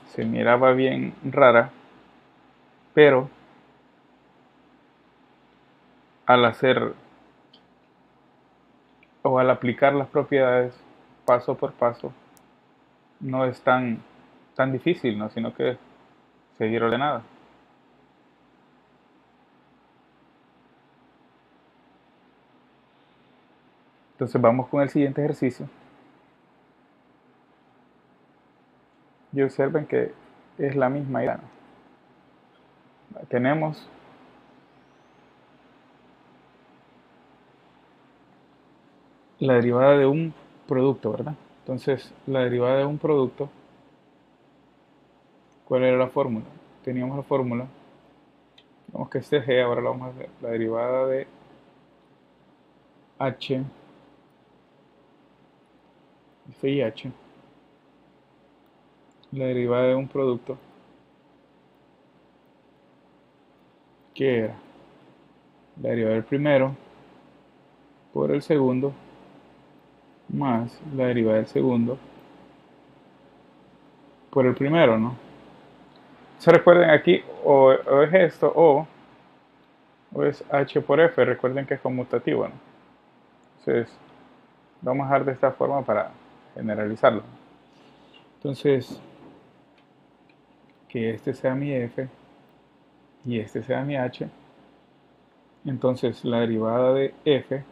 se miraba bien rara, pero al hacer o al aplicar las propiedades paso por paso, no es tan difícil, ¿no? Sino que seguir ordenada. Entonces vamos con el siguiente ejercicio y observen que es la misma idea, ¿no? Tenemos la derivada de un producto, ¿verdad? Entonces, la derivada de un producto, ¿cuál era la fórmula? Teníamos la fórmula, vamos que este G, ahora lo vamos a hacer, la derivada de H, F y H, la derivada de un producto, que era la derivada del primero por el segundo, más la derivada del segundo por el primero, ¿no? Se recuerden aquí, o es esto, o es H por F, recuerden que es conmutativo, ¿no? Entonces, vamos a dejar de esta forma para generalizarlo. Entonces, que este sea mi F y este sea mi H, entonces la derivada de F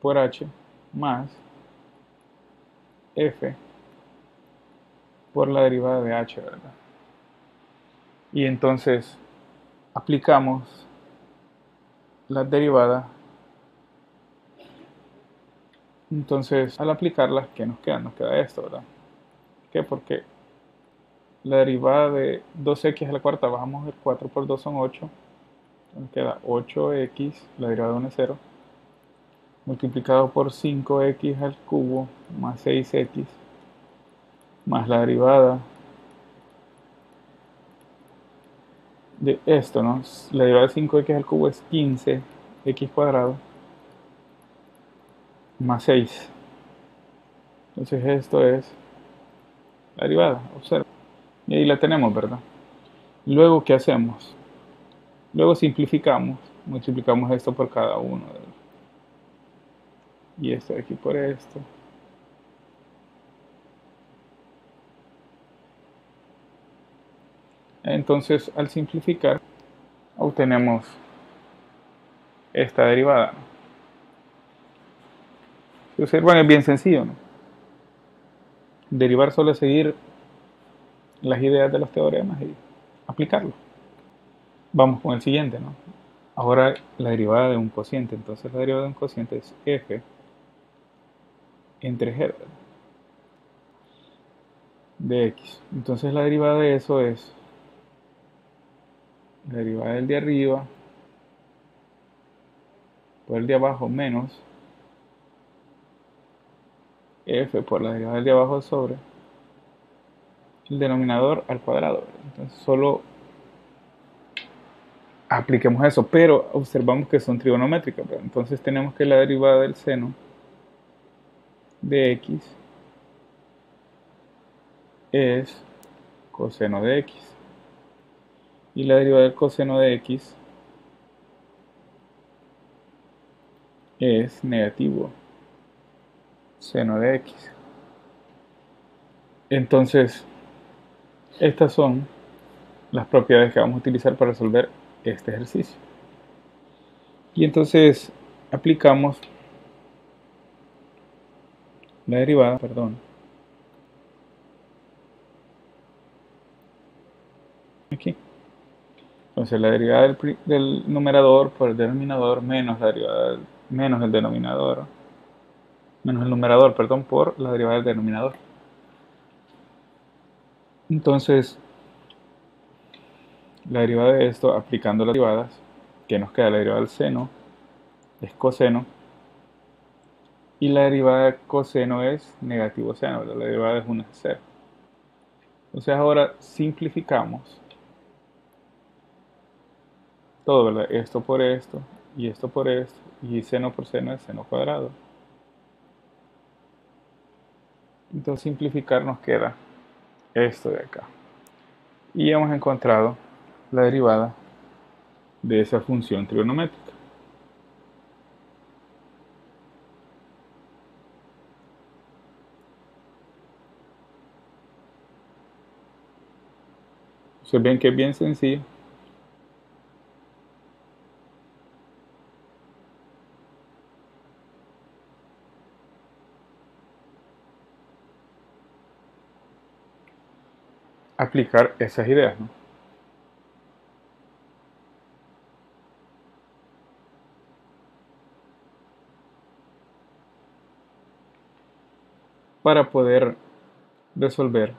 por H más F por la derivada de H, ¿verdad? Y entonces aplicamos las derivadas. Entonces, al aplicarlas, ¿qué nos queda? Nos queda esto, ¿verdad? ¿Por qué? Porque la derivada de 2x a la cuarta, bajamos el 4 por 2 son 8. Nos queda 8x, la derivada de 1 es 0, multiplicado por 5x al cubo más 6x, más la derivada de esto, ¿no? La derivada de 5x al cubo es 15x cuadrado más 6. Entonces esto es la derivada, observa. Y ahí la tenemos, ¿verdad? Luego, ¿qué hacemos? Luego simplificamos, multiplicamos esto por cada uno. Y esto de aquí por esto. Entonces, al simplificar, obtenemos esta derivada, ¿no? Si observan, es bien sencillo, ¿no? Derivar solo es seguir las ideas de los teoremas y aplicarlo. Vamos con el siguiente, ¿no? Ahora la derivada de un cociente. Entonces la derivada de un cociente es f entre g de x. Entonces la derivada de eso es la derivada del de arriba por el de abajo menos f por la derivada del de abajo sobre el denominador al cuadrado. Entonces solo apliquemos eso, pero observamos que son trigonométricas. Entonces tenemos que la derivada del seno de x es coseno de x. Y la derivada del coseno de x es negativo seno de x. Entonces, estas son las propiedades que vamos a utilizar para resolver este ejercicio. Y entonces aplicamos la derivada, perdón, aquí. Entonces la derivada del numerador por el denominador menos la derivada menos el denominador, menos el numerador, perdón, por la derivada del denominador. Entonces, la derivada de esto, aplicando las derivadas, que nos queda la derivada del seno, es coseno, y la derivada de coseno es negativo seno, ¿verdad? La derivada es 1 es 0. Entonces ahora simplificamos todo, ¿verdad? Esto por esto, y esto por esto, y seno por seno es seno cuadrado. Entonces simplificar nos queda esto de acá. Y hemos encontrado la derivada de esa función trigonométrica. Ustedes ven que es bien sencillo. Aplicar esas ideas, ¿no? Para poder resolver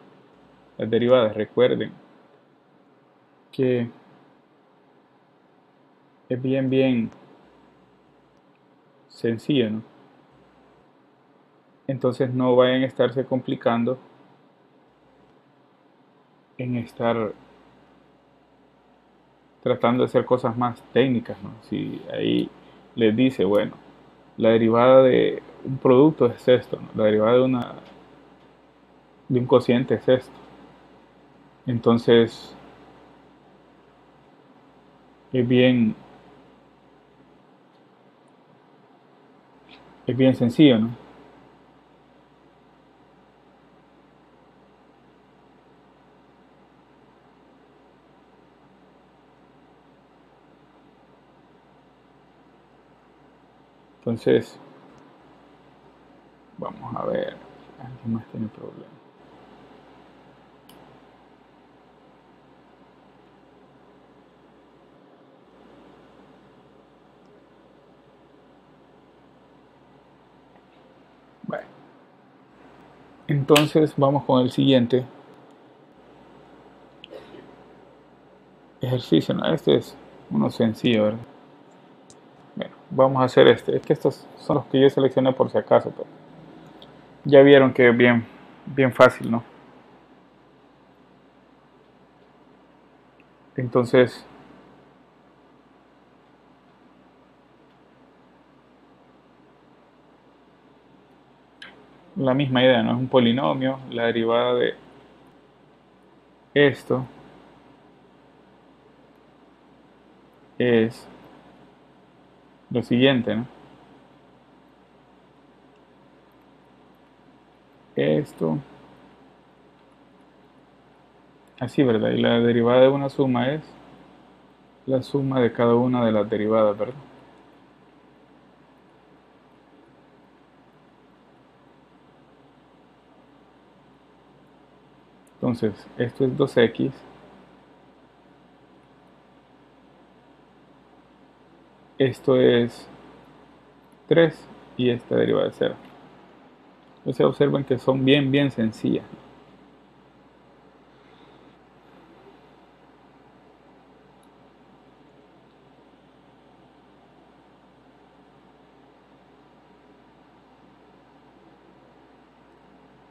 las derivadas. Recuerden que es bien sencillo, ¿no? Entonces no vayan a estarse complicando en estar tratando de hacer cosas más técnicas, ¿no? Si ahí les dice, bueno, la derivada de un producto es esto, ¿no? La derivada de un cociente es esto. Entonces es bien, es bien sencillo, ¿no? Entonces, vamos a ver, ¿alguien más tiene problema? Bueno, entonces vamos con el siguiente ejercicio, ¿no? Este es uno sencillo, ¿verdad? Bueno, vamos a hacer este. Es que estos son los que yo seleccioné por si acaso, pero ya vieron que es bien fácil, ¿no? Entonces, la misma idea, ¿no? Es un polinomio, la derivada de esto es lo siguiente, ¿no? Esto, así, ¿verdad? Y la derivada de una suma es la suma de cada una de las derivadas, ¿verdad? Entonces, esto es 2x, esto es 3 y esta derivada de 0. Entonces observen que son bien sencillas.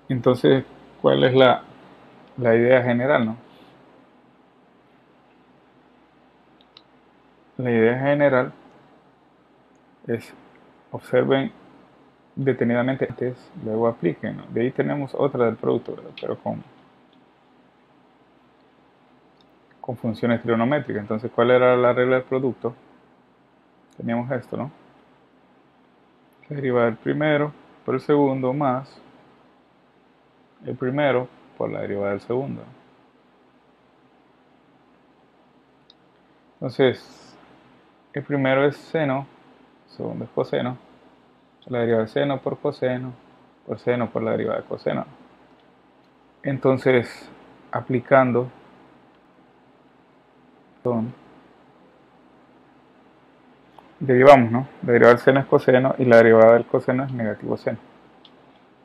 Entonces, ¿cuál es la idea general, no? La idea general es observen detenidamente antes, luego apliquen, ¿no? De ahí tenemos otra del producto, ¿verdad? Pero con funciones trigonométricas. Entonces, ¿cuál era la regla del producto? Teníamos esto, ¿no? La derivada del primero por el segundo más el primero por la derivada del segundo. Entonces, el primero es seno, el segundo es coseno, la derivada de seno por seno por la derivada de coseno. Entonces, aplicando derivamos, ¿no? La derivada del seno es coseno y la derivada del coseno es negativo seno.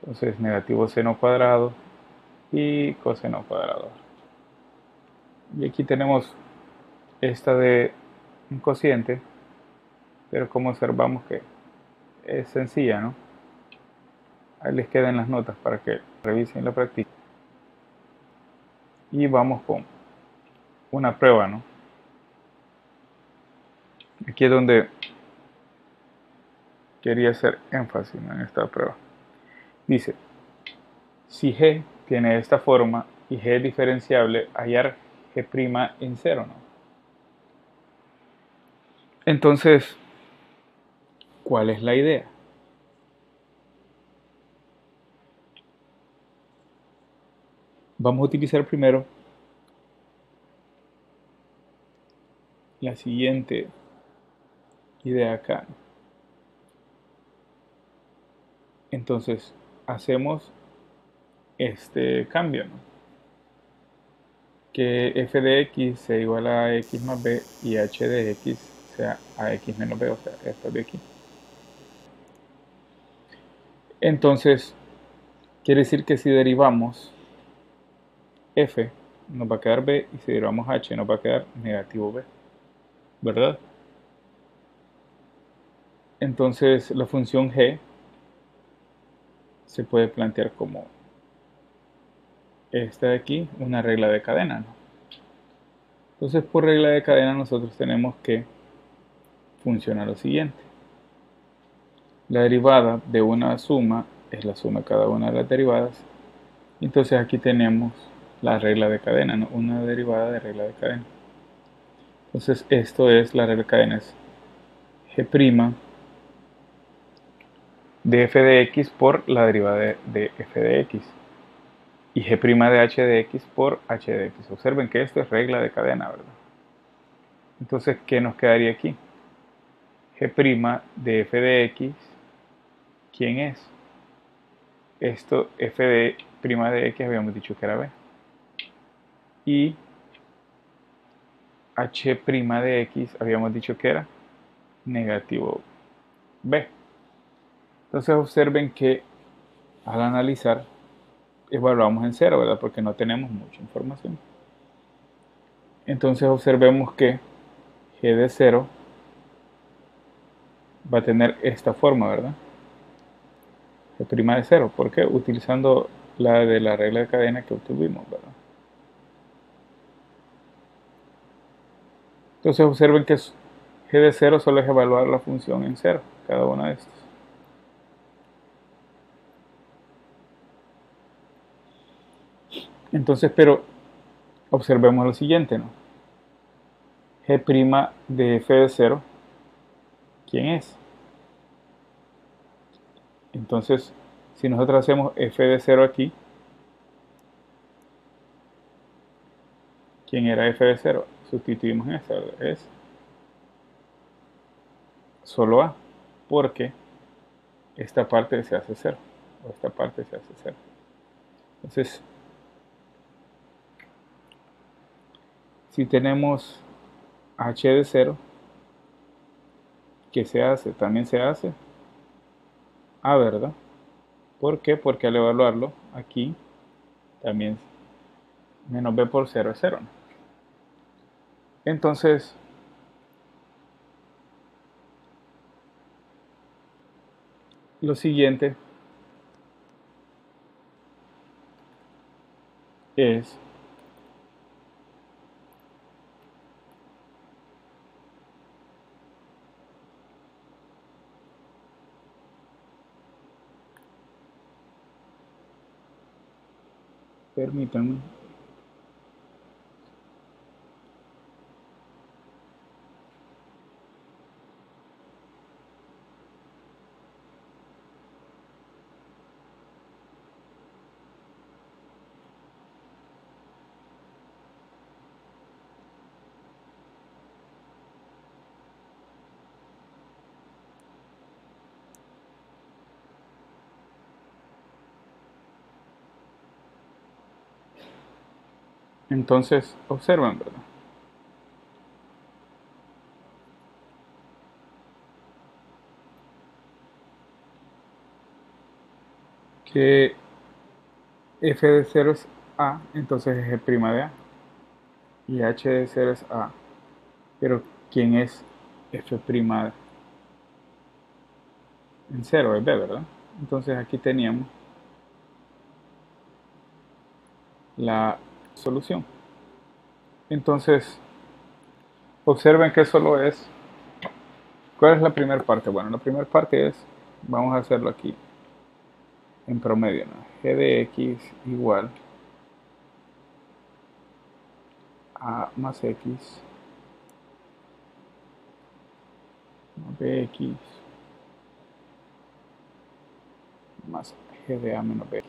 Entonces, negativo seno cuadrado y coseno cuadrado. Y aquí tenemos esta de un cociente, pero como observamos que es sencilla, ¿no? Ahí les quedan las notas para que revisen la práctica. Y vamos con una prueba, ¿no? Aquí es donde quería hacer énfasis, ¿no?, en esta prueba. Dice, si G tiene esta forma y G es diferenciable, hallar G' en cero, ¿no? Entonces, ¿cuál es la idea? Vamos a utilizar primero la siguiente idea acá. Entonces, hacemos este cambio, ¿no? Que f de x sea igual a x más b y h de x sea a x menos b, o sea, esto de aquí. Entonces, quiere decir que si derivamos f, nos va a quedar b, y si derivamos h, nos va a quedar negativo b, ¿verdad? Entonces, la función g se puede plantear como esta de aquí, una regla de cadena, ¿no? Entonces, por regla de cadena nosotros tenemos que funciona lo siguiente. La derivada de una suma es la suma de cada una de las derivadas. Entonces aquí tenemos la regla de cadena, ¿no? Una derivada de regla de cadena. Entonces esto es la regla de cadena, es g' de f de x por la derivada de f de x. Y g' de h de x por h de x. Observen que esto es regla de cadena, ¿verdad? Entonces, ¿qué nos quedaría aquí? G' de f de x, ¿quién es? Esto, f de prima de x habíamos dicho que era b. Y h' de x habíamos dicho que era negativo b. Entonces observen que al analizar evaluamos en cero, ¿verdad? Porque no tenemos mucha información. Entonces observemos que g de 0 va a tener esta forma, ¿verdad? G' de 0. ¿Por qué? Utilizando la de la regla de cadena que obtuvimos, ¿verdad? Entonces observen que g de 0 solo es evaluar la función en 0, cada una de estas. Entonces, pero observemos lo siguiente, ¿no? G' de f de 0, ¿quién es? Entonces, si nosotros hacemos f de 0 aquí, ¿quién era f de 0? Sustituimos en esta, ¿verdad? Es solo a, porque esta parte se hace 0, o esta parte se hace 0. Entonces, si tenemos h de 0, ¿qué se hace? También se hace a, ¿verdad? ¿Por qué? Porque al evaluarlo aquí, también menos b por 0 es 0, ¿no? Entonces, lo siguiente es permítanme. Entonces, observen, ¿verdad? que f de 0 es a, entonces es g' de a. Y h de 0 es a. Pero ¿quién es f' en 0? Es b, ¿verdad? Entonces aquí teníamos la solución. Entonces, observen que solo es... ¿Cuál es la primera parte? Bueno, la primera parte es, vamos a hacerlo aquí en promedio, ¿no? G de x igual a más x más bx más g de a menos bx.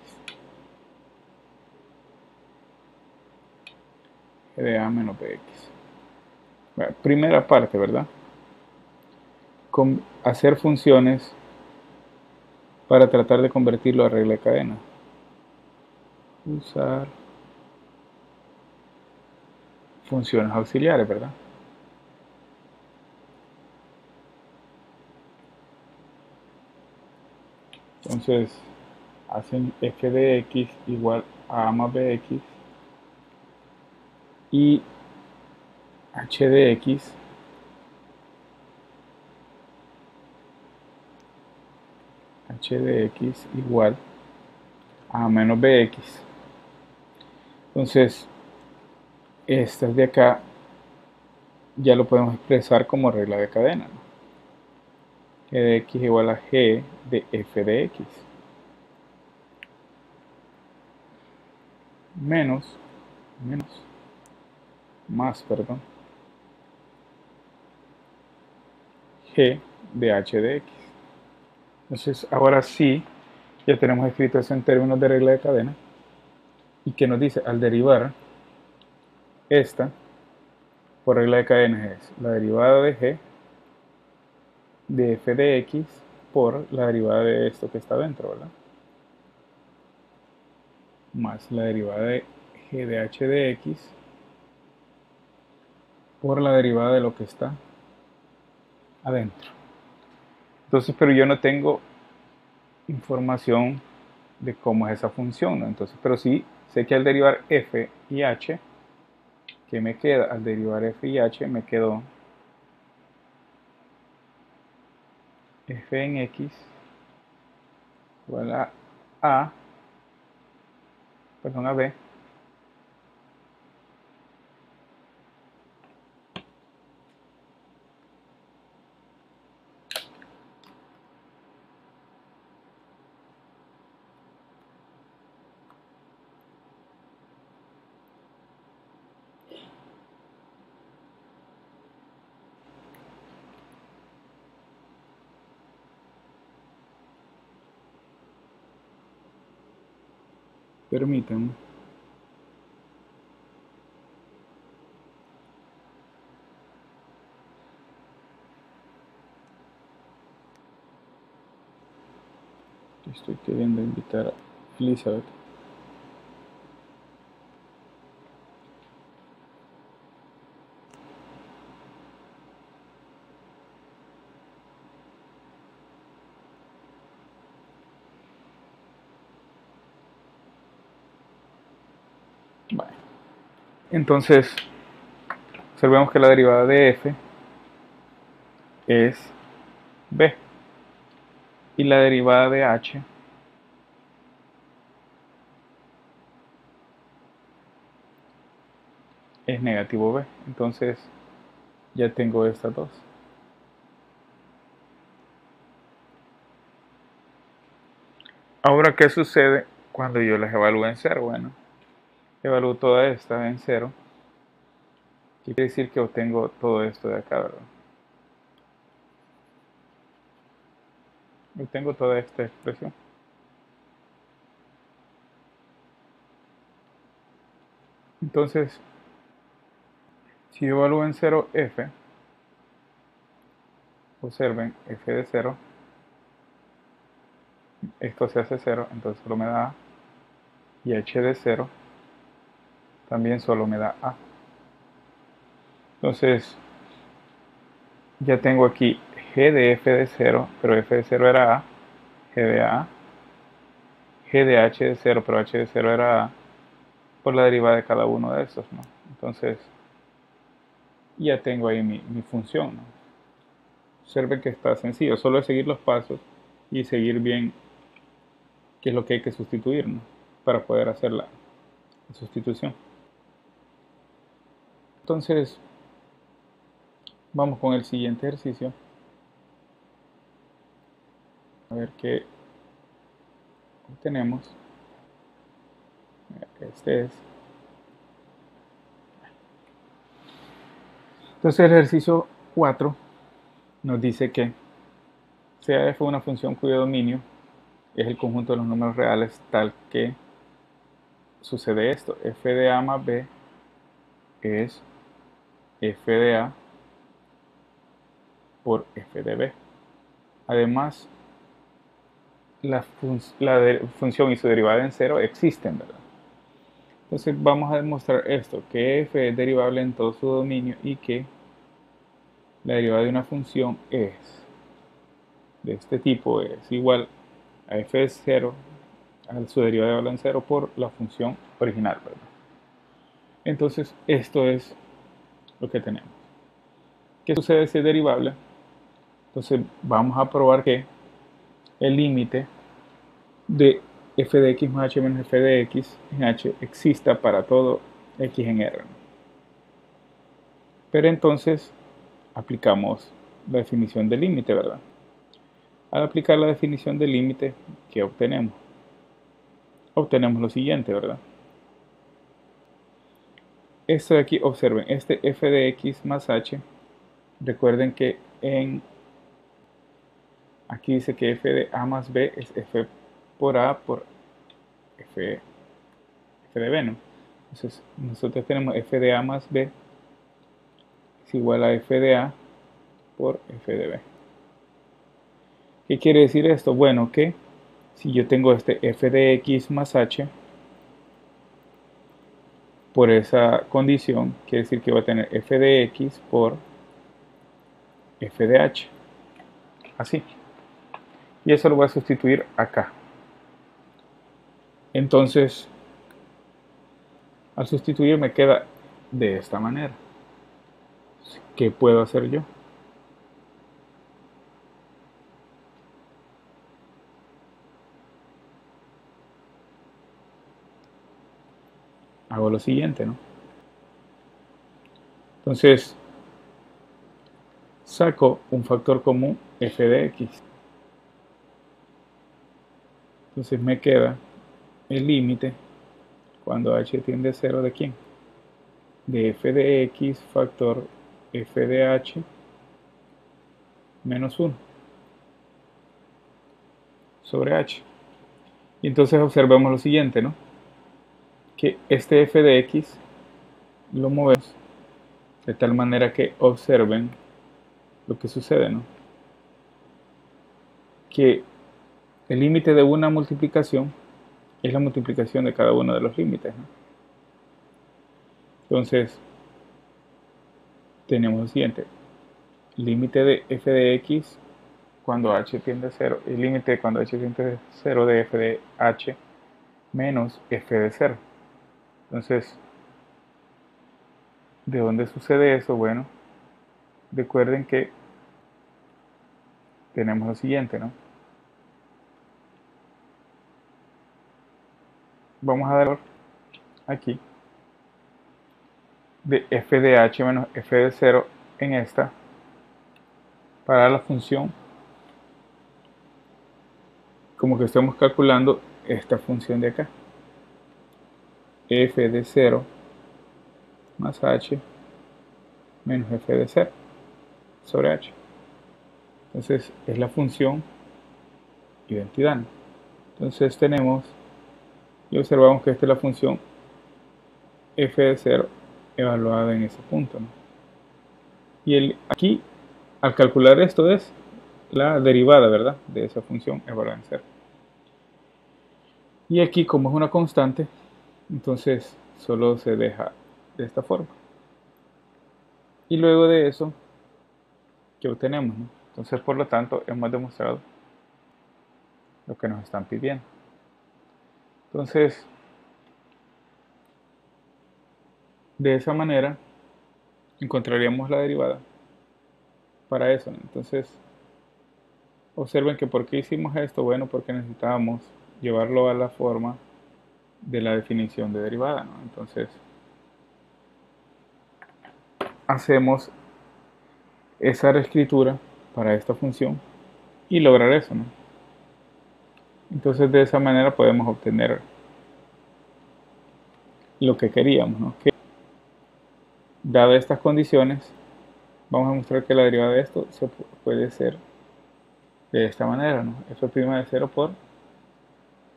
G de a menos bx. Bueno, primera parte, ¿verdad? Hacer funciones para tratar de convertirlo a regla de cadena. Usar funciones auxiliares, ¿verdad? Entonces, hacen f de x igual a más bx y h de x igual a menos bx. Entonces, estas de acá ya lo podemos expresar como regla de cadena, ¿no? G de x igual a g de f de x menos más, perdón, g de h de x. Entonces, ahora sí, ya tenemos escrito eso en términos de regla de cadena. ¿Y qué nos dice? Al derivar esta por regla de cadena es la derivada de g de f de x por la derivada de esto que está dentro, ¿verdad? Más la derivada de g de h de x por la derivada de lo que está adentro. Entonces, pero yo no tengo información de cómo es esa función, ¿no? Entonces, pero sí sé que al derivar f y h, ¿qué me queda? Al derivar f y h me quedó f en x igual a perdón, a b permítanme. Estoy queriendo invitar a Elizabeth. Bueno, entonces, observemos que la derivada de f es b y la derivada de h es negativo b. Entonces, ya tengo estas dos. Ahora, ¿qué sucede cuando yo las evalúo en cero? Bueno, evalúo toda esta en cero. ¿Qué quiere decir? Que obtengo todo esto de acá, ¿verdad? Obtengo toda esta expresión. Entonces, si yo evalúo en cero f, observen f de 0, esto se hace 0, entonces solo me da a, y h de 0 también solo me da a. Entonces, ya tengo aquí g de f de 0, pero f de 0 era a, g de a, g de h de 0, pero h de 0 era por la derivada de cada uno de estos, ¿no? Entonces, ya tengo ahí mi función, ¿no? Observen que está sencillo, solo es seguir los pasos y seguir bien qué es lo que hay que sustituir, ¿no? Para poder hacer la sustitución. Entonces, vamos con el siguiente ejercicio. A ver qué obtenemos. Este es. Entonces el ejercicio 4 nos dice que sea f una función cuyo dominio es el conjunto de los números reales tal que sucede esto. F de A más B es F de A por F de B. Además, la función y su derivada en cero existen, ¿verdad? Entonces vamos a demostrar esto, que f es derivable en todo su dominio y que la derivada de una función es de este tipo es igual a f de 0, a su derivada en 0 por la función original, ¿verdad? Entonces esto es lo que tenemos. ¿Qué sucede si es derivable? Entonces vamos a probar que el límite de f de x más h menos f de x en h exista para todo x en R. Pero entonces aplicamos la definición del límite, ¿verdad? Al aplicar la definición del límite, ¿qué obtenemos? Obtenemos lo siguiente, ¿verdad? Esto de aquí, observen, este f de x más h, recuerden que aquí dice que f de a más b es f por a por f de b, ¿no? Entonces nosotros tenemos f de a más b es igual a f de a por f de b. ¿Qué quiere decir esto? Bueno, que si yo tengo este f de x más h, por esa condición, quiere decir que voy a tener f de x por f de h. Así. Y eso lo voy a sustituir acá. Entonces, al sustituir me queda de esta manera. ¿Qué puedo hacer yo? Hago lo siguiente, ¿no? Entonces, saco un factor común f de x. Entonces me queda el límite cuando h tiende a 0 de quién? De f de x factor f de h menos 1 sobre h. Y entonces observemos lo siguiente, ¿no? Que este f de x lo movemos de tal manera que observen lo que sucede, ¿no? Que el límite de una multiplicación es la multiplicación de cada uno de los límites, ¿no? Entonces, tenemos lo siguiente. Límite de f de x cuando h tiende a 0. Y límite cuando h tiende a 0 de f de h menos f de 0. Entonces, ¿de dónde sucede eso? Bueno, recuerden que tenemos lo siguiente, ¿no? Vamos a dar aquí de f de h menos f de 0 en esta para la función como que estamos calculando esta función de acá, f de 0 más h menos f de 0 sobre h. Entonces es la función identidad, ¿no? Entonces tenemos y observamos que esta es la función f de 0 evaluada en ese punto, ¿no? Y aquí al calcular esto es la derivada, ¿verdad? De esa función evaluada en 0. Y aquí como es una constante, entonces solo se deja de esta forma. Y luego de eso, ¿qué obtenemos, no? Entonces por lo tanto hemos demostrado lo que nos están pidiendo. Entonces, de esa manera encontraríamos la derivada para eso, ¿no? Entonces, observen que ¿por qué hicimos esto? Bueno, porque necesitábamos llevarlo a la forma de la definición de derivada, ¿no? Entonces, hacemos esa reescritura para esta función y lograr eso, ¿no? Entonces, de esa manera podemos obtener lo que queríamos, ¿no? Que, dadas estas condiciones, vamos a mostrar que la derivada de esto se puede ser de esta manera, ¿no? F' de 0 por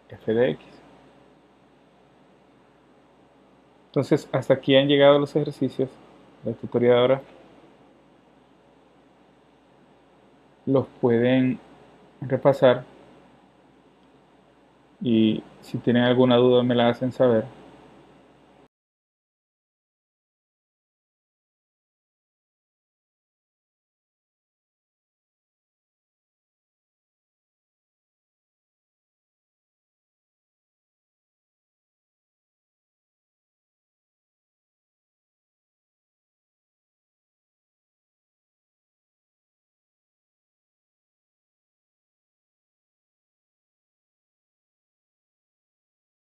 f de x. Entonces, hasta aquí han llegado los ejercicios. La tutoría los pueden repasar y si tienen alguna duda me la hacen saber.